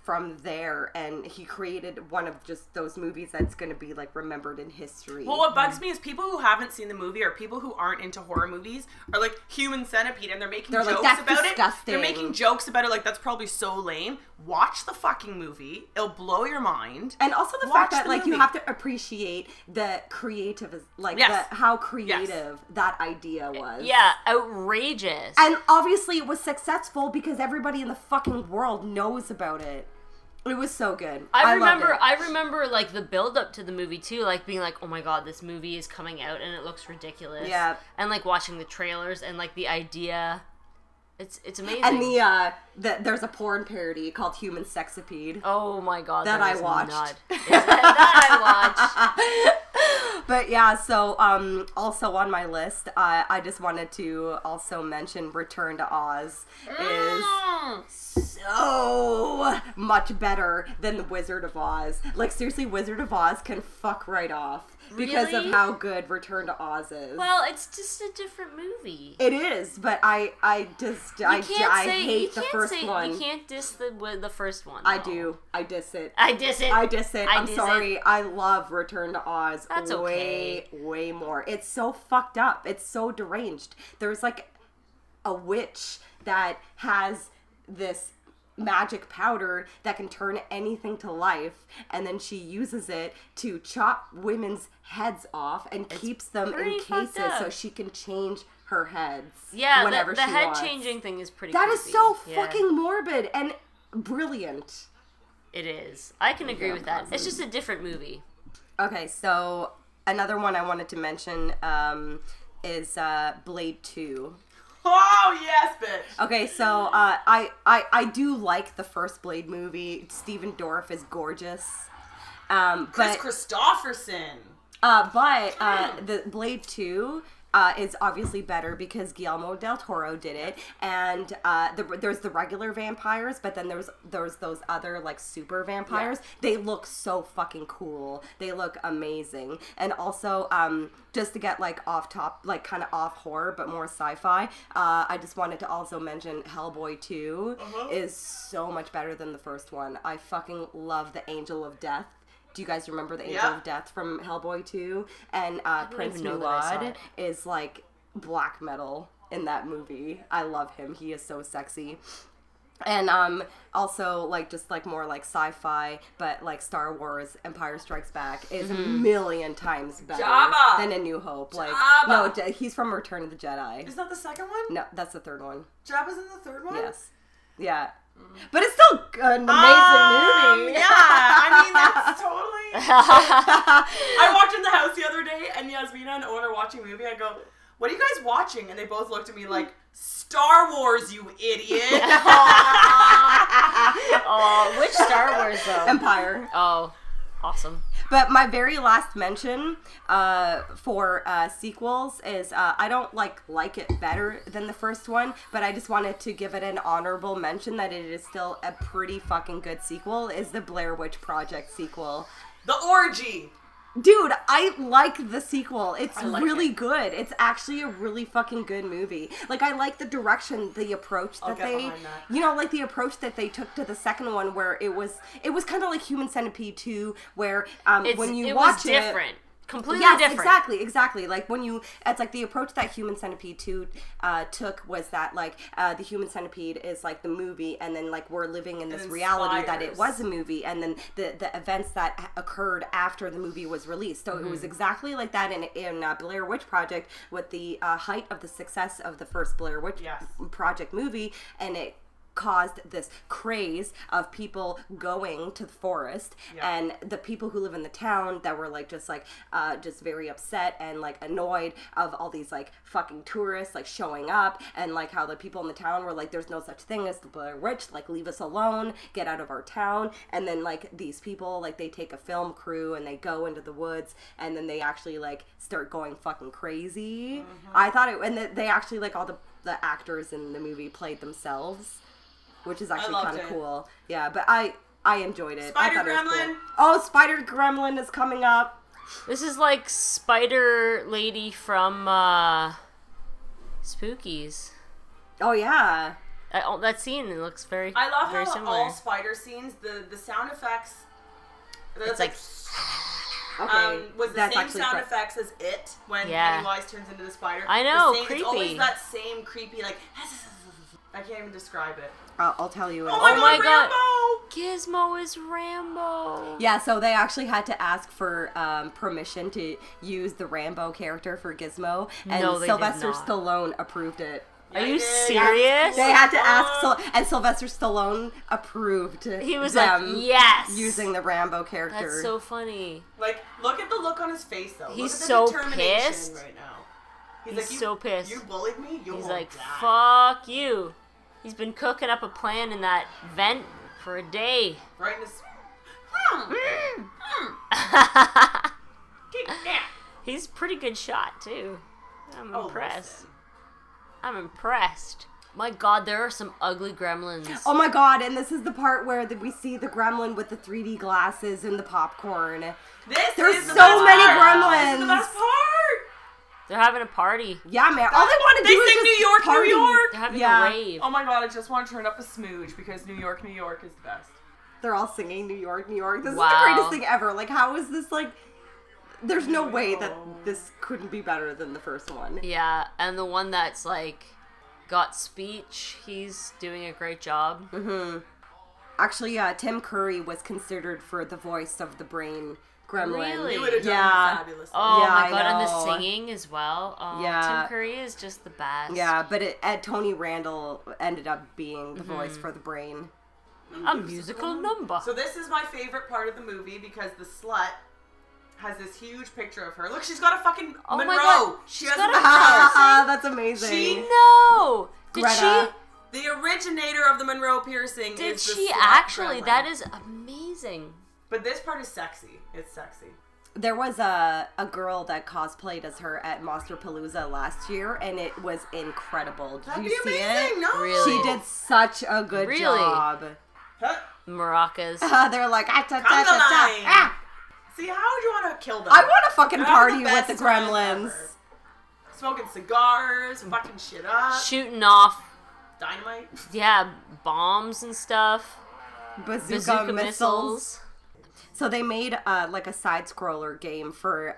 from there, and he created one of just those movies that's going to be, like, remembered in history. Well, what bugs me is people who haven't seen the movie or people who aren't into horror movies are like Human Centipede, and they're making They're jokes like, "That's about it. disgusting." They're making jokes about it like that's probably so lame. Watch the fucking movie; it'll blow your mind. And also the Watch fact that, the like, you movie. have to appreciate the creative, like, Yes. how creative that idea was. Yeah, outrageous. And obviously it was successful because everybody in the fucking world knows about it. It was so good. I loved remember, it. like the build up to the movie too, like being like, "Oh my god, this movie is coming out and it looks ridiculous." Yeah. And like watching the trailers and like the idea, it's amazing. And there's a porn parody called Human Sexipede. oh my god, That I is watched. nut. That I watched. But yeah, so also on my list, I just wanted to also mention Return to Oz is so much better than The Wizard of Oz. Like, seriously, Wizard of Oz can fuck right off because of how good Return to Oz is. Well, it's just a different movie. It is, but I hate the first one. You can't diss the first one. I do. I diss it. I diss it. I'm sorry. I love Return to Oz way more. It's so fucked up. It's so deranged. There's like a witch that has this magic powder that can turn anything to life, and then she uses it to chop women's heads off and keeps them in cases so she can change her heads. Yeah, whenever the she head wants. changing thing is pretty That creepy. is so fucking morbid and brilliant. It is. I can agree with that. It's just a different movie. Okay, so another one I wanted to mention is Blade 2. Oh, yes, bitch. Okay, so I do like the first Blade movie. Stephen Dorff is gorgeous. Chris Christopherson. But the Blade 2 is obviously better because Guillermo del Toro did it, and there's the regular vampires, but then there's those other like super vampires. Yeah. They look so fucking cool. They look amazing, and also just to get like kind of off horror but more sci-fi, I just wanted to also mention Hellboy 2 is so much better than the first one. I fucking love the Angel of Death. Do you guys remember the Angel of Death from Hellboy 2? And Prince Muad is like black metal in that movie. I love him. He is so sexy. And also like just like more like sci-fi, but like Star Wars Empire Strikes Back is a million times better than A New Hope. Like no, he's from Return of the Jedi. Is that the second one? No, that's the third one. Jabba's in the third one? Yes. Yeah. But it's still an amazing movie. Yeah, I mean, that's totally... I walked in the house the other day, and Yasmina and Owen are watching a movie. I go, what are you guys watching? And they both looked at me like, Star Wars, you idiot. Oh, which Star Wars, though? Empire. Oh, awesome. But my very last mention for sequels is I don't like it better than the first one, but I just wanted to give it an honorable mention that it is still a pretty fucking good sequel, is the Blair Witch Project sequel. The Orgy. Dude, I like the sequel. It's really good. It's actually a really fucking good movie. Like, I like the direction, the approach that you know, like the approach that they took to the second one, where it was kind of like Human Centipede 2, where when you watch it, different. Completely different. Exactly. Like it's like the approach that Human Centipede 2 took was that like the Human Centipede is like the movie, and then like we're living in this reality that it was a movie, and then the events that occurred after the movie was released. So it was exactly like that in Blair Witch Project, with the height of the success of the first Blair Witch Project movie, and it caused this craze of people going to the forest, and the people who live in the town that were like just very upset and like annoyed of all these like fucking tourists like showing up, and like how the people in the town were like, there's no such thing as the Blair Witch, like leave us alone, get out of our town. And then like these people, like they take a film crew and they go into the woods, and then they actually like start going fucking crazy. I thought it, and they actually like all the actors in the movie played themselves, which is actually kind of cool. Yeah, but I enjoyed it. Spider I thought Gremlin. It was cool. Oh, Spider Gremlin is coming up. This is like Spider Lady from Spookies. Oh yeah. That scene, it looks very I love very how similar. all spider scenes, the sound effects, It's like was the same sound effects as It when Pennywise turns into the spider. I know, creepy. It's always that same creepy, like, I can't even describe it. I'll tell you. Oh my god! Gizmo is Rambo. Yeah, so they actually had to ask for permission to use the Rambo character for Gizmo, and Sylvester Stallone approved it. Are you serious? They had to ask, and Sylvester Stallone approved. He was like, yes, using the Rambo character. That's so funny. Like, look at the look on his face, though. He's look at the so determination pissed right now. He's like, so pissed. You bullied me. He's like, die. fuck you. He's been cooking up a plan in that vent for a day. Right in his. He's pretty good shot too. I'm impressed. Listen. I'm impressed. My God, there are some ugly gremlins. Oh my God, and this is the part where we see the gremlin with the 3D glasses and the popcorn. There's is the so best many part. gremlins. This is the best part. They're having a party. Yeah, man. All they want to They do is sing just New York, party. New York. They're having Yeah. a rave. Oh my God, I just want to turn up a smooge because New York, New York is the best. They're all singing New York, New York. This is Wow. the greatest thing ever. Like, how is this like... There's no way that this couldn't be better than the first one. Yeah, and the one that's like got speech, he's doing a great job. Mm-hmm. Actually, Tim Curry was considered for the voice of the brain gremlin. Really? He would have done Yeah. fabulously. Oh Yeah, my I God, and the know. singing as well. Oh, Yeah. Tim Curry is just the best. Yeah, but Tony Randall ended up being the voice for the brain. A musical number. So this is my favorite part of the movie because the slut has this huge picture of her. Look, she's got a fucking Oh my Monroe. God, She she's has got a a Monroe. That's amazing. She- No! Did Greta. The originator of the Monroe piercing Did is the she slut actually? gremlin. That is amazing. But this part is sexy. It's sexy. There was a girl that cosplayed as her at Monsterpalooza last year, and it was incredible. Did That'd you be see amazing. it? No. Really? She did such a good Really? job. Huh? Maracas. They're like, Come the line. ah. See, how would you want to kill them? I want to fucking They're party having with the best time gremlins. ever. Smoking cigars, fucking shit up, Shooting off, dynamite. yeah, bombs and stuff. Bazooka missiles. So they made like a side scroller game for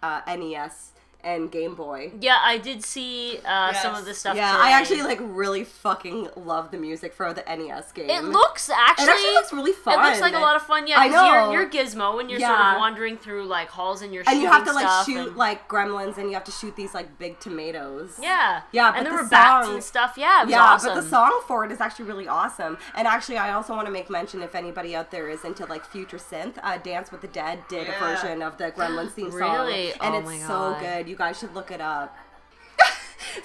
NES and Game Boy. Yeah, I did see some of the stuff Yeah, today. I actually like really fucking love the music for the NES game. It looks actually... It actually looks really fun. It looks like a lot of fun, yeah. I 'Cause know. You're Gizmo and you're sort Yeah. of wandering through like halls and you're and shooting you have to like stuff shoot and- like gremlins, and you have to shoot these like big tomatoes. Yeah. Yeah, but and there the were bats song- and stuff. Yeah, it was Yeah, awesome. but the song for it is actually really awesome. And actually, I also want to make mention, if anybody out there is into like future synth, Dance with the Dead did a version of the Gremlins theme song. Really? And Oh it's my so God. good. You guys should look it up.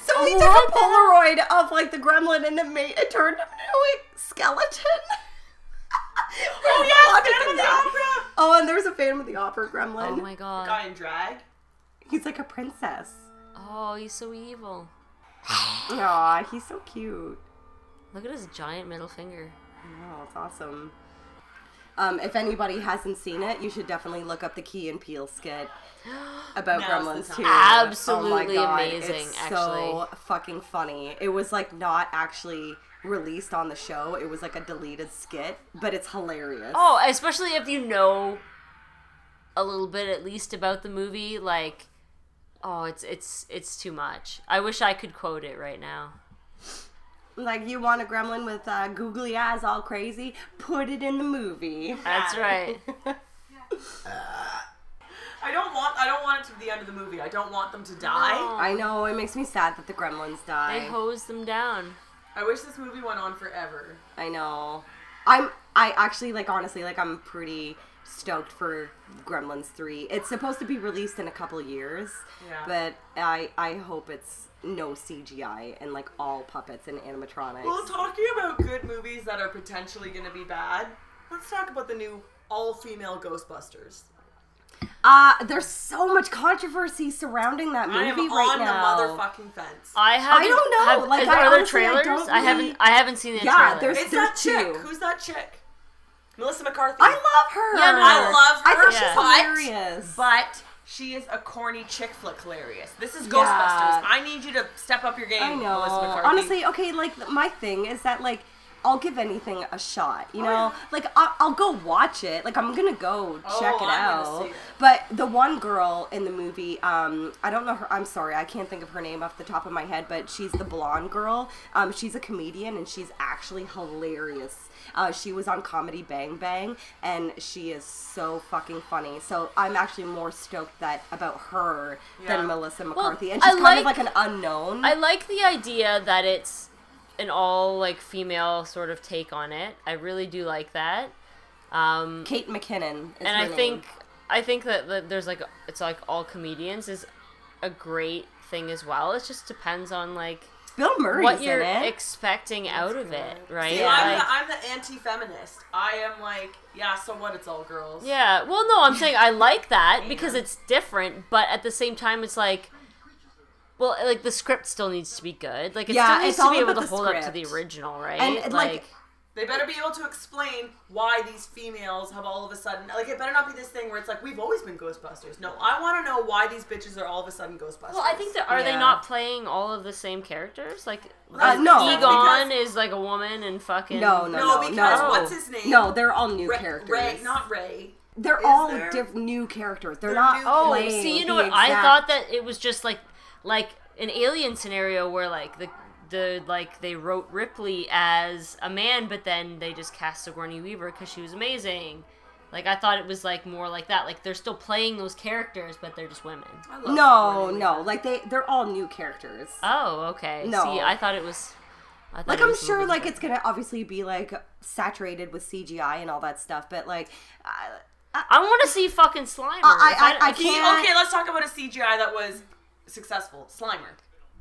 So he took What a the- Polaroid of like the gremlin and it turned him into a skeleton. Oh yes, Phantom of the Opera. Oh, and there's a Phantom of the Opera gremlin. Oh my God. Guy in drag. He's like a princess. Oh, he's so evil. Aw, he's so cute. Look at his giant middle finger. Oh, it's awesome. If anybody hasn't seen it, you should definitely look up the Key and Peele skit about Now's the Gremlins time. 2. Absolutely oh my God, amazing, it's actually. so fucking funny. It was like not actually released on the show. It was like a deleted skit, but it's hilarious. Oh, especially if you know a little bit at least about the movie, like, oh, it's too much. I wish I could quote it right now. Like, you want a gremlin with googly eyes all crazy? Put it in the movie. That's right. I don't want it to be the end of the movie. I don't want them to die. No. I know, it makes me sad that the gremlins die. They hose them down. I wish this movie went on forever. I know. I actually, like, honestly, like, I'm pretty stoked for Gremlins 3. It's supposed to be released in a couple years, Yeah. but I hope it's no CGI and, like, all puppets and animatronics. Well, talking about good movies that are potentially going to be bad, let's talk about the new all-female Ghostbusters. There's so much controversy surrounding that movie I am right on now. the motherfucking fence. I haven't. don't know. Like, I are there honestly, I trailers? don't I really- haven't seen the Yeah, trailer. there's It's that chick. two. Who's that chick? Melissa McCarthy. I love her. Yeah, no, I love I her. think Yeah. she's but, hilarious. but she is a corny chick flick hilarious. This is Yeah. Ghostbusters. I need you to step up your game, I know. Melissa McCarthy. Honestly, okay, like, my thing is that, like, I'll give anything a shot, you know? yeah. Like, I'll go watch it. Like, I'm gonna go check it I'm gonna out. see it. But the one girl in the movie, I don't know her, I'm sorry, I can't think of her name off the top of my head, but she's the blonde girl. She's a comedian, and she's actually hilarious. She was on Comedy Bang Bang, and she is so fucking funny. So I'm actually more stoked about her Yeah. than Melissa McCarthy. And I she's kind of like- like an unknown. I like the idea that it's an all like female sort of take on it. I really do like that. Kate McKinnon is And her I name. think that there's like it's like all comedians is a great thing as well. It just depends on like But Bill Murray's what you're in it. expecting out of it, right? See, Like, I'm the anti-feminist. I am like, yeah, so what? It's all girls. yeah. Well, no, I'm saying I like that because it's different, but at the same time, it's like, well, like the script still needs to be good. Like, it still needs to be able to hold up to the original, right? And like they better be able to explain why these females have all of a sudden, like, it better not be this thing where it's like, we've always been Ghostbusters. No, I want to know why these bitches are all of a sudden Ghostbusters. Well, I think that are they not playing all of the same characters? Like, no. Egon is like a woman and fucking No, because what's his name? No, they're all new characters. Ray, not Ray. They're all new characters. They're not playing. See, you know what? I thought that it was just like an Alien scenario where like the like they wrote Ripley as a man, but then they just cast Sigourney Weaver because she was amazing. Like, I thought it was like more like that. Like, they're still playing those characters, but they're just women. No, like they're all new characters. Oh, okay. No. See, I thought it was. Like, I'm sure like it's gonna obviously be like saturated with CGI and all that stuff, but like. I want to see fucking Slimer. I can't. Okay, let's talk about a CGI that was successful. Slimer.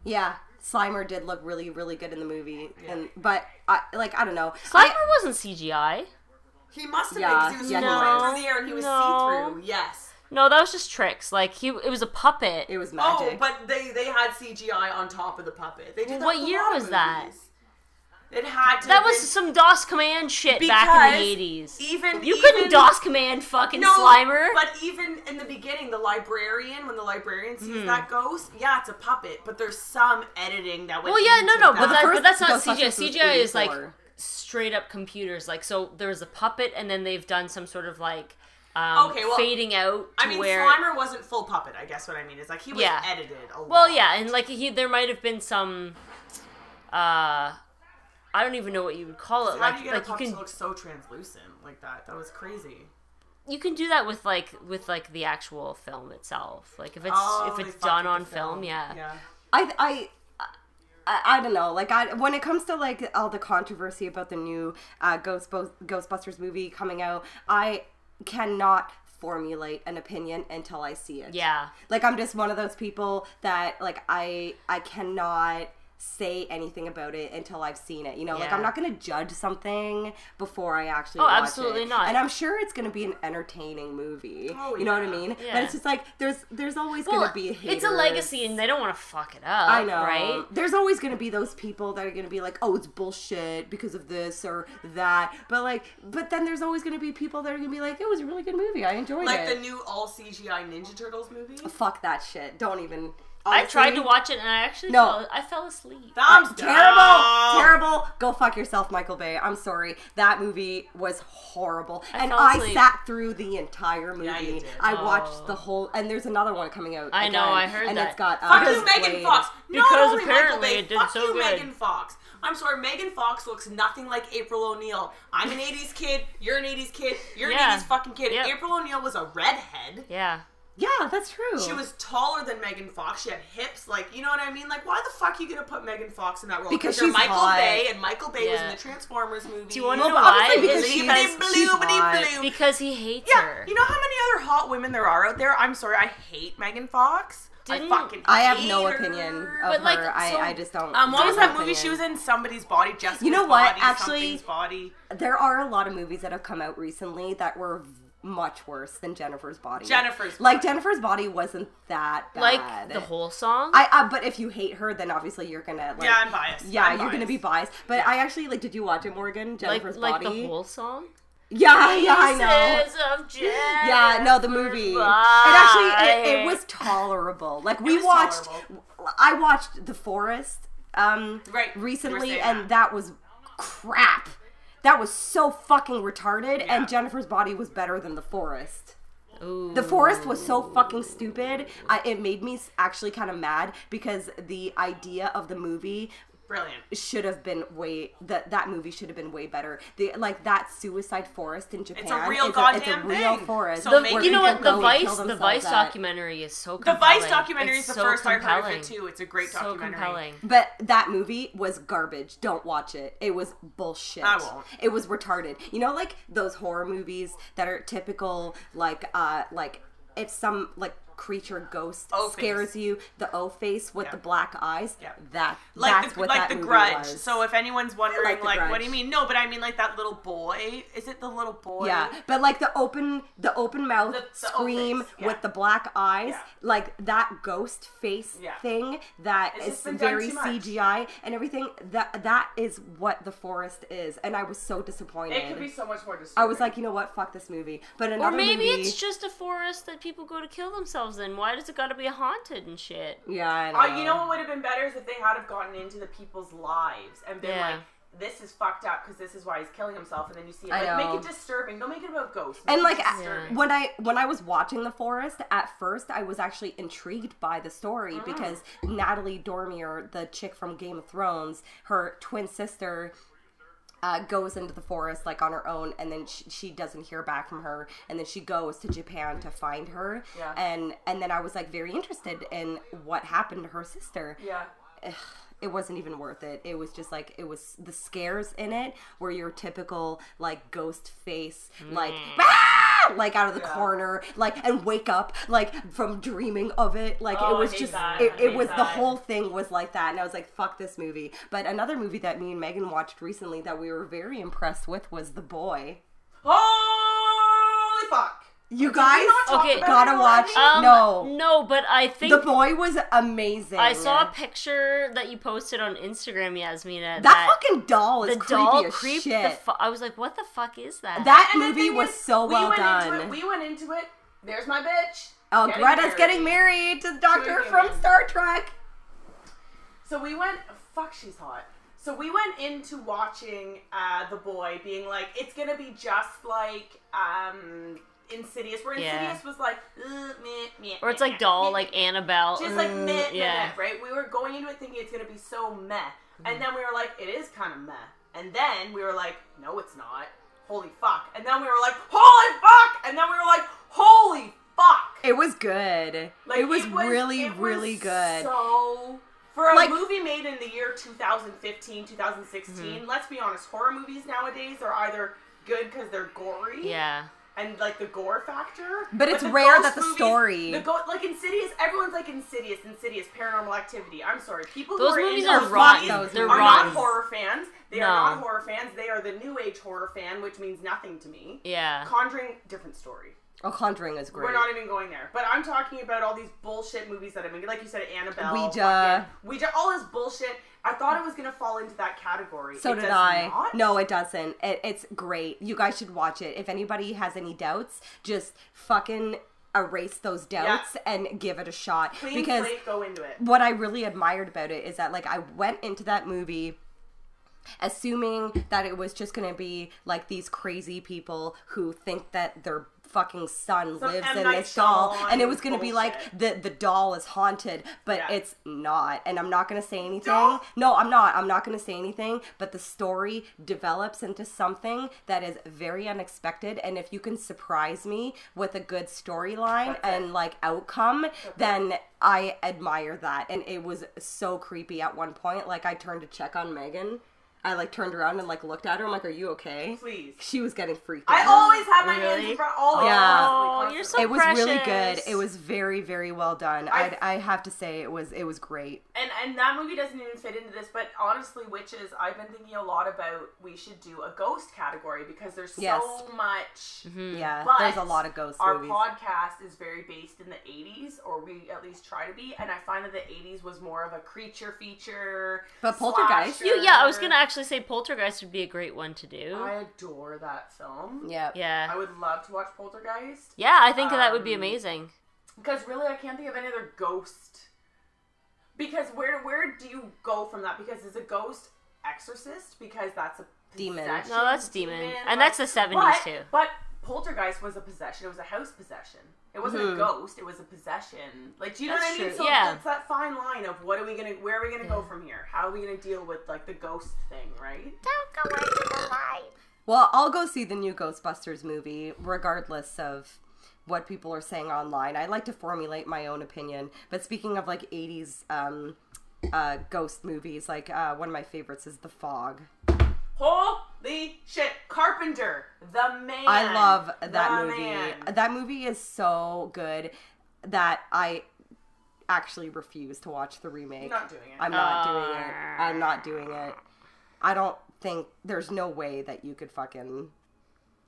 Yeah, Slimer did look really, really good in the movie, but I don't know. Slimer wasn't CGI. He must have been because he was flying through the air and he was see-through. Yes. No, that was just tricks. Like it was a puppet. It was magic. Oh, but they had CGI on top of the puppet. They did that. What year was that? It had to. That was some DOS command shit back in the 80s. You couldn't DOS command fucking Slimer. But even in the beginning, when the librarian sees that ghost, yeah, it's a puppet. But there's some editing that went. Well, yeah, no, that. but that's not CGI. CGI is like straight up computers. Like, so there's a puppet, and then they've done some sort of like fading out. Slimer wasn't full puppet. I guess what I mean is like he was edited a lot. Well, yeah, and like there might have been some. I don't even know what you would call it. How do you get a puppet to look so translucent like that? That was crazy. You can do that with the actual film itself. Like if it's done on film, yeah. I don't know. Like when it comes to like all the controversy about the new Ghostbusters movie coming out, I cannot formulate an opinion until I see it. Yeah. Like I'm just one of those people that like I cannot say anything about it until I've seen it. You know, like I'm not going to judge something before I actually watch it. Oh, absolutely not. And I'm sure it's going to be an entertaining movie. Oh, you know what I mean? Yeah. But it's just like there's always going to be haters. It's a legacy and they don't want to fuck it up. I know. Right? There's always going to be those people that are going to be like, "Oh, it's bullshit because of this or that." But then there's always going to be people that are going to be like, "It was a really good movie. I enjoyed it." Like the new all CGI Ninja Turtles movie? Fuck that shit. Don't even. Honestly, I tried to watch it and I actually fell asleep. Terrible. Go fuck yourself, Michael Bay. I'm sorry. That movie was horrible. I sat through the entire movie. Yeah, you did. I watched the whole, and there's another one coming out. I know, I heard and that. It's got fuck you, Megan Fox. Because apparently it did fuck so you, good. Megan Fox. I'm sorry, Megan Fox looks nothing like April O'Neil. I'm an 80s kid, you're an 80s kid, you're an 80s fucking kid. Yep. April O'Neil was a redhead. Yeah. Yeah, that's true. She was taller than Megan Fox. She had hips, like, you know what I mean? Like, why the fuck are you gonna put Megan Fox in that role? Because she's Michael Bay, and Michael Bay was in the Transformers movie. Do you want to know why? Because he hates her. You know how many other hot women there are out there? I'm sorry, I hate Megan Fox. I have no opinion of her. I just don't. What was that movie she was in? Somebody's Body, Jessica's You know what? Body, Actually, Body. There are a lot of movies that have come out recently that were much worse than Jennifer's Body. Jennifer's Body wasn't that bad. Like the whole song? But if you hate her, then obviously you're gonna yeah, I'm biased. Yeah, you're gonna be biased. But I actually did you watch it, Morgan? Jennifer's Body? Like the whole song? Yeah, I know. Yeah, no, the movie. It was tolerable. Like I watched The Forest recently, and that was crap. That was so fucking retarded, and Jennifer's Body was better than The Forest. Ooh. The Forest was so fucking stupid. It made me actually kind of mad because the idea of the movie should have been that movie should have been way better. That suicide forest in Japan. It's a real goddamn thing. It's a real forest. So you know what? The Vice documentary is so compelling. The Vice documentary is the first I heard of it too. It's a great documentary. Compelling. But that movie was garbage. Don't watch it. It was bullshit. I won't. It was retarded. You know, like those horror movies that are typical, it's some creature ghost O-face. scares you, the O face with the black eyes. Yeah. That's what that the movie Grudge. was. So if anyone's wondering, The like, what Grudge. do you mean? No, but I mean like that little boy. Is it the little boy? Yeah, but like the open mouth The scream O-face, yeah. with the black eyes, Yeah. like that ghost face Yeah. thing that It's is just been done very too much. CGI and everything. That is what The Forest is, and I was so disappointed. It could be so much more disturbing. I was like, you know what? Fuck this movie. But Or another maybe movie, it's just a forest that people go to kill themselves in. Why does it got to be haunted and shit? yeah, I know. You know what would have been better is if they had have gotten into the people's lives and been Yeah. like, this is fucked up because this is why he's killing himself, and then you see it. I Like, know. make it disturbing. Don't make it about ghosts. Make And it like disturbing. when I was watching The Forest, at first I was actually intrigued by the story because Natalie Dormer, the chick from Game of Thrones, her twin sister goes into the forest like on her own, and then she doesn't hear back from her, and then she goes to Japan to find her. Yeah. And then I was like very interested in what happened to her sister. Yeah. It wasn't even worth it. It was just like, it was the scares in it were your typical like ghost face, like "Ah!" like out of the corner, like, and wake up like from dreaming of it. Like Oh, it was I hate just that. it I hate was the that. whole thing was like that, and I was like, fuck this movie. But another movie that me and Megan watched recently that we were very impressed with was The Boy. Holy fuck. You Did guys we not talk Okay. about gotta it watch. already? No, but I think The Boy was amazing. I saw a picture that you posted on Instagram, Yasmina. that fucking doll is the creepy doll as creeped shit. I was like, what the fuck is that? That And the movie thing was is, so we well went done. Into it, we went into it. There's my bitch. Oh, Getting Greta's married. getting married to the doctor a from human. Star Trek. So we went. Fuck, she's hot. So we went into watching The Boy, being like, it's gonna be just like Insidious, where Yeah. Insidious was like, meh, meh, Or it's meh, like doll, meh, like Annabelle. just like meh, yeah. meh, right? We were going into it thinking it's gonna be so meh, and then we were like, it is kind of meh, and then we were like, no, it's not. Holy fuck! And then we were like, holy fuck! And then we were like, holy fuck! It was good. Like, it was really, really good. So, for a Like- movie made in the year 2015, 2016, let's be honest, horror movies nowadays are either good because they're gory, Yeah. and like the gore factor. But it's the rare ghost that the movies- story- like Insidious, everyone's like Insidious, Paranormal Activity. I'm sorry, people Those who are movies into are those rotten. movies They're are rotten. not horror fans. They No. are not horror fans. They are the new age horror fan, which means nothing to me. Yeah. Conjuring, different story. Oh, Conjuring is great. We're not even going there. But I'm talking about all these bullshit movies that have been, like you said, Annabelle. Ouija. Ouija, all this bullshit. I thought it was going to fall into that category. So It did does I. not. No, it doesn't. It's great. You guys should watch it. If anybody has any doubts, just fucking erase those doubts and give it a shot. Clean because slate, go into it. what I really admired about it is that, like, I went into that movie assuming that it was just gonna be like these crazy people who think that their fucking son lives M. in Night this doll, Shyamalan and it was gonna be like bullshit. the doll is haunted, but Yeah. it's not. And I'm not gonna say anything. Don't. No, I'm not gonna say anything, but the story develops into something that is very unexpected, and if you can surprise me with a good storyline and like outcome, then I admire that. And it was so creepy at one point. Like, I turned to check on Megan. I like turned around and like looked at her. I'm like, "Are you okay?" Please. She was getting freaked I out. always have my hands Really? in front. Always. Yeah. Oh, you're so It was really good. precious. It was very, very well done. I have to say it was great. And that movie doesn't even fit into this, but honestly, witches, I've been thinking a lot about we should do a ghost category because there's Yes. so much. Yeah, But there's a lot of ghost our movies. podcast is very based in the 80s, or we at least try to be, and I find that the 80s was more of a creature feature. But Poltergeist- slasher. Yeah, I was gonna actually say Poltergeist would be a great one to do. I adore that film. Yeah. Yeah. I would love to watch Poltergeist. Yeah, I think that would be amazing. Because really, I can't think of any other ghost. Because where do you go from that? Because is a ghost exorcist? Because that's a Demon. possession. No, that's demon. And that's the 70s too. But Poltergeist was a possession. It was a house possession. It wasn't a ghost. It was a possession. Like, do you know That's what I mean? true, So yeah. it's that fine line of where are we gonna go from here? How are we gonna deal with like the ghost thing, right? Don't go into the light. Well, I'll go see the new Ghostbusters movie, regardless of what people are saying online. I like to formulate my own opinion. But speaking of like 80s ghost movies, like one of my favorites is The Fog. Holy shit, Carpenter, the man. I love that The movie. man. That movie is so good. that I actually refuse to watch the remake. Not doing it. I'm not doing it. I'm not doing it. I don't think there's no way that you could fucking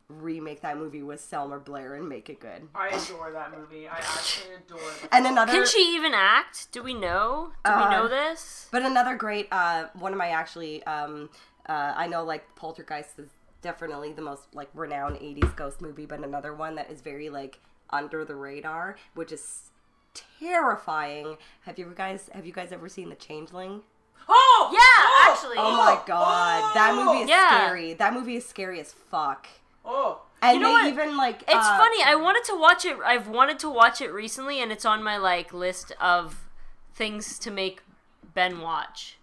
remake that movie with Selma Blair and make it good. I adore that movie. I actually adore it. And another, Can she even act? Do we know? Do we know this? but another great one of my actually I know like Poltergeist is definitely the most like renowned 80s ghost movie, but another one that is very like under the radar, which is terrifying. Have you guys ever seen The Changeling? Oh! Yeah, actually. Oh my god, that movie is Yeah. scary. That movie is scary as fuck. Oh. And You know they what? even like It's funny. I wanted to watch it. I've wanted to watch it recently, and it's on my like list of things to make Ben watch.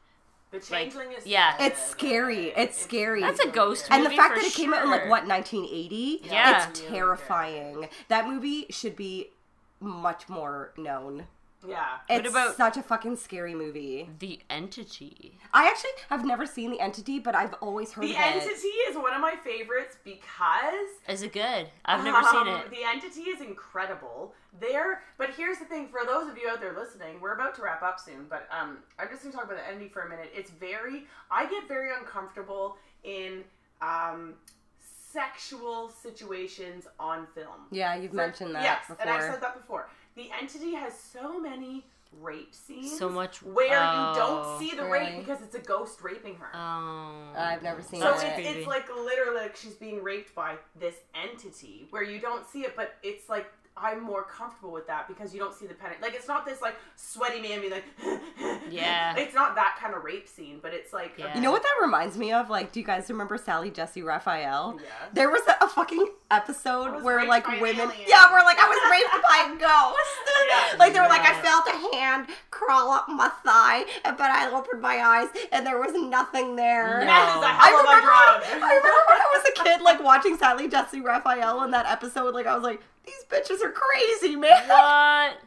The Changeling is... yeah. It's scary. It's scary. That's a ghost And movie the fact for that it came out in like sure. what 1980, Yeah. it's terrifying. That movie should be much more known. Yeah. It's about- such a fucking scary movie. The Entity. I actually have never seen The Entity, but I've always heard The of it. Entity is one of my favorites because... Is it good? I've never seen it. The Entity is incredible. But here's the thing, for those of you out there listening, we're about to wrap up soon, but I'm just going to talk about The Entity for a minute. I get very uncomfortable in sexual situations on film. Yeah, you've mentioned that yes, before. and I've said that before. The Entity has so many rape scenes. So much- where you oh, don't see the really? rape because it's a ghost raping her. Oh. I've never seen So it. it's like literally like she's being raped by this entity where you don't see it, but it's like I'm more comfortable with that because you don't see the like it's not this like sweaty man being like Yeah. It's not that kind of rape scene, but it's like Yeah. You know what that reminds me of? Like, do you guys remember Sally Jesse Raphael? Yeah. There was a fucking I episode was where raped like by an women, alien. yeah, where like I was raped by a ghost. Yeah. Like they were like, I Yeah. felt a hand crawl up my thigh, but I opened my eyes and there was nothing there. No. That is a I hell of a remember, drug. I remember when I was a kid, like watching Sally Jesse Raphael in that episode. Like I was like, these bitches are crazy, man. What?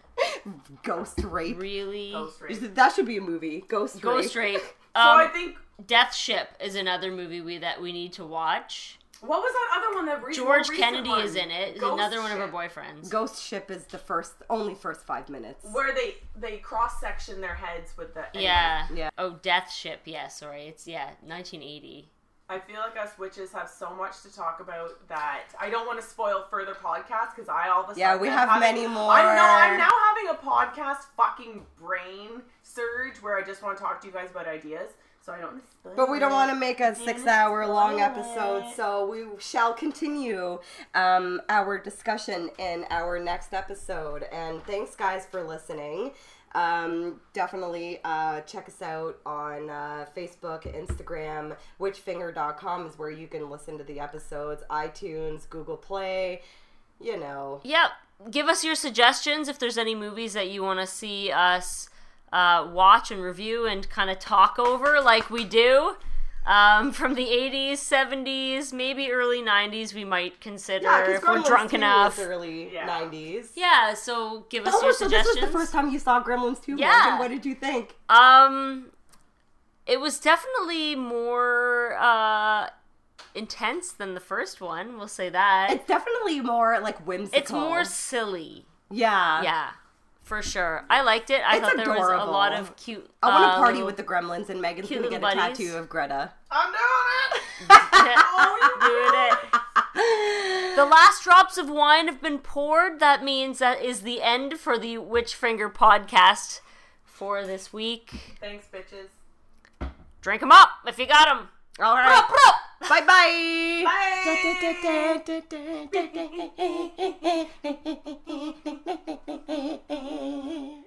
Ghost rape. Really? Ghost rape. That should be a movie. Ghost Ghost rape. rape. So I think Death Ship is another movie that we need to watch. what was that other one that more George recent Kennedy one? is in it. Is Ghost another one of her Ship. boyfriends. Ghost Ship is the only first 5 minutes. Where they cross section their heads with the Yeah. Yeah. Oh, Death Ship. Yeah, sorry. It's 1980. I feel like us witches have so much to talk about that I don't want to spoil further podcasts because I all of a sudden Yeah, we have many more. I'm now having a podcast fucking brain surge where I just want to talk to you guys about ideas. So I don't want to spoil But we don't want to make a Yeah, 6-hour long spoil episode, it. so we shall continue our discussion in our next episode. And thanks, guys, for listening. Definitely check us out on Facebook, Instagram. Witchfinger.com is where you can listen to the episodes. iTunes, Google Play, you know. Yep. Give us your suggestions if there's any movies that you want to see us watch and review and kind of talk over like we do. From the 80s, 70s, maybe early 90s we might consider if we're drunk enough. Early Yeah. 90s. Yeah, so give us Oh, your so suggestions. this was the first time you saw Gremlins 2, Yeah. Morgan. What did you think? It was definitely more intense than the first one, we'll say that. It's definitely more like whimsical. It's more silly. Yeah. Yeah, for sure. I liked it. I It's thought there was a adorable. lot of cute. I want to party little- with the Gremlins, and Megan's cute gonna get little a buddies. tattoo of Greta. I'm doing it. Doing it. The last drops of wine have been poured. That means that is the end for the Witchfinger podcast for this week. Thanks, bitches. Drink them up if you got them. All right. Bye bye. Bye.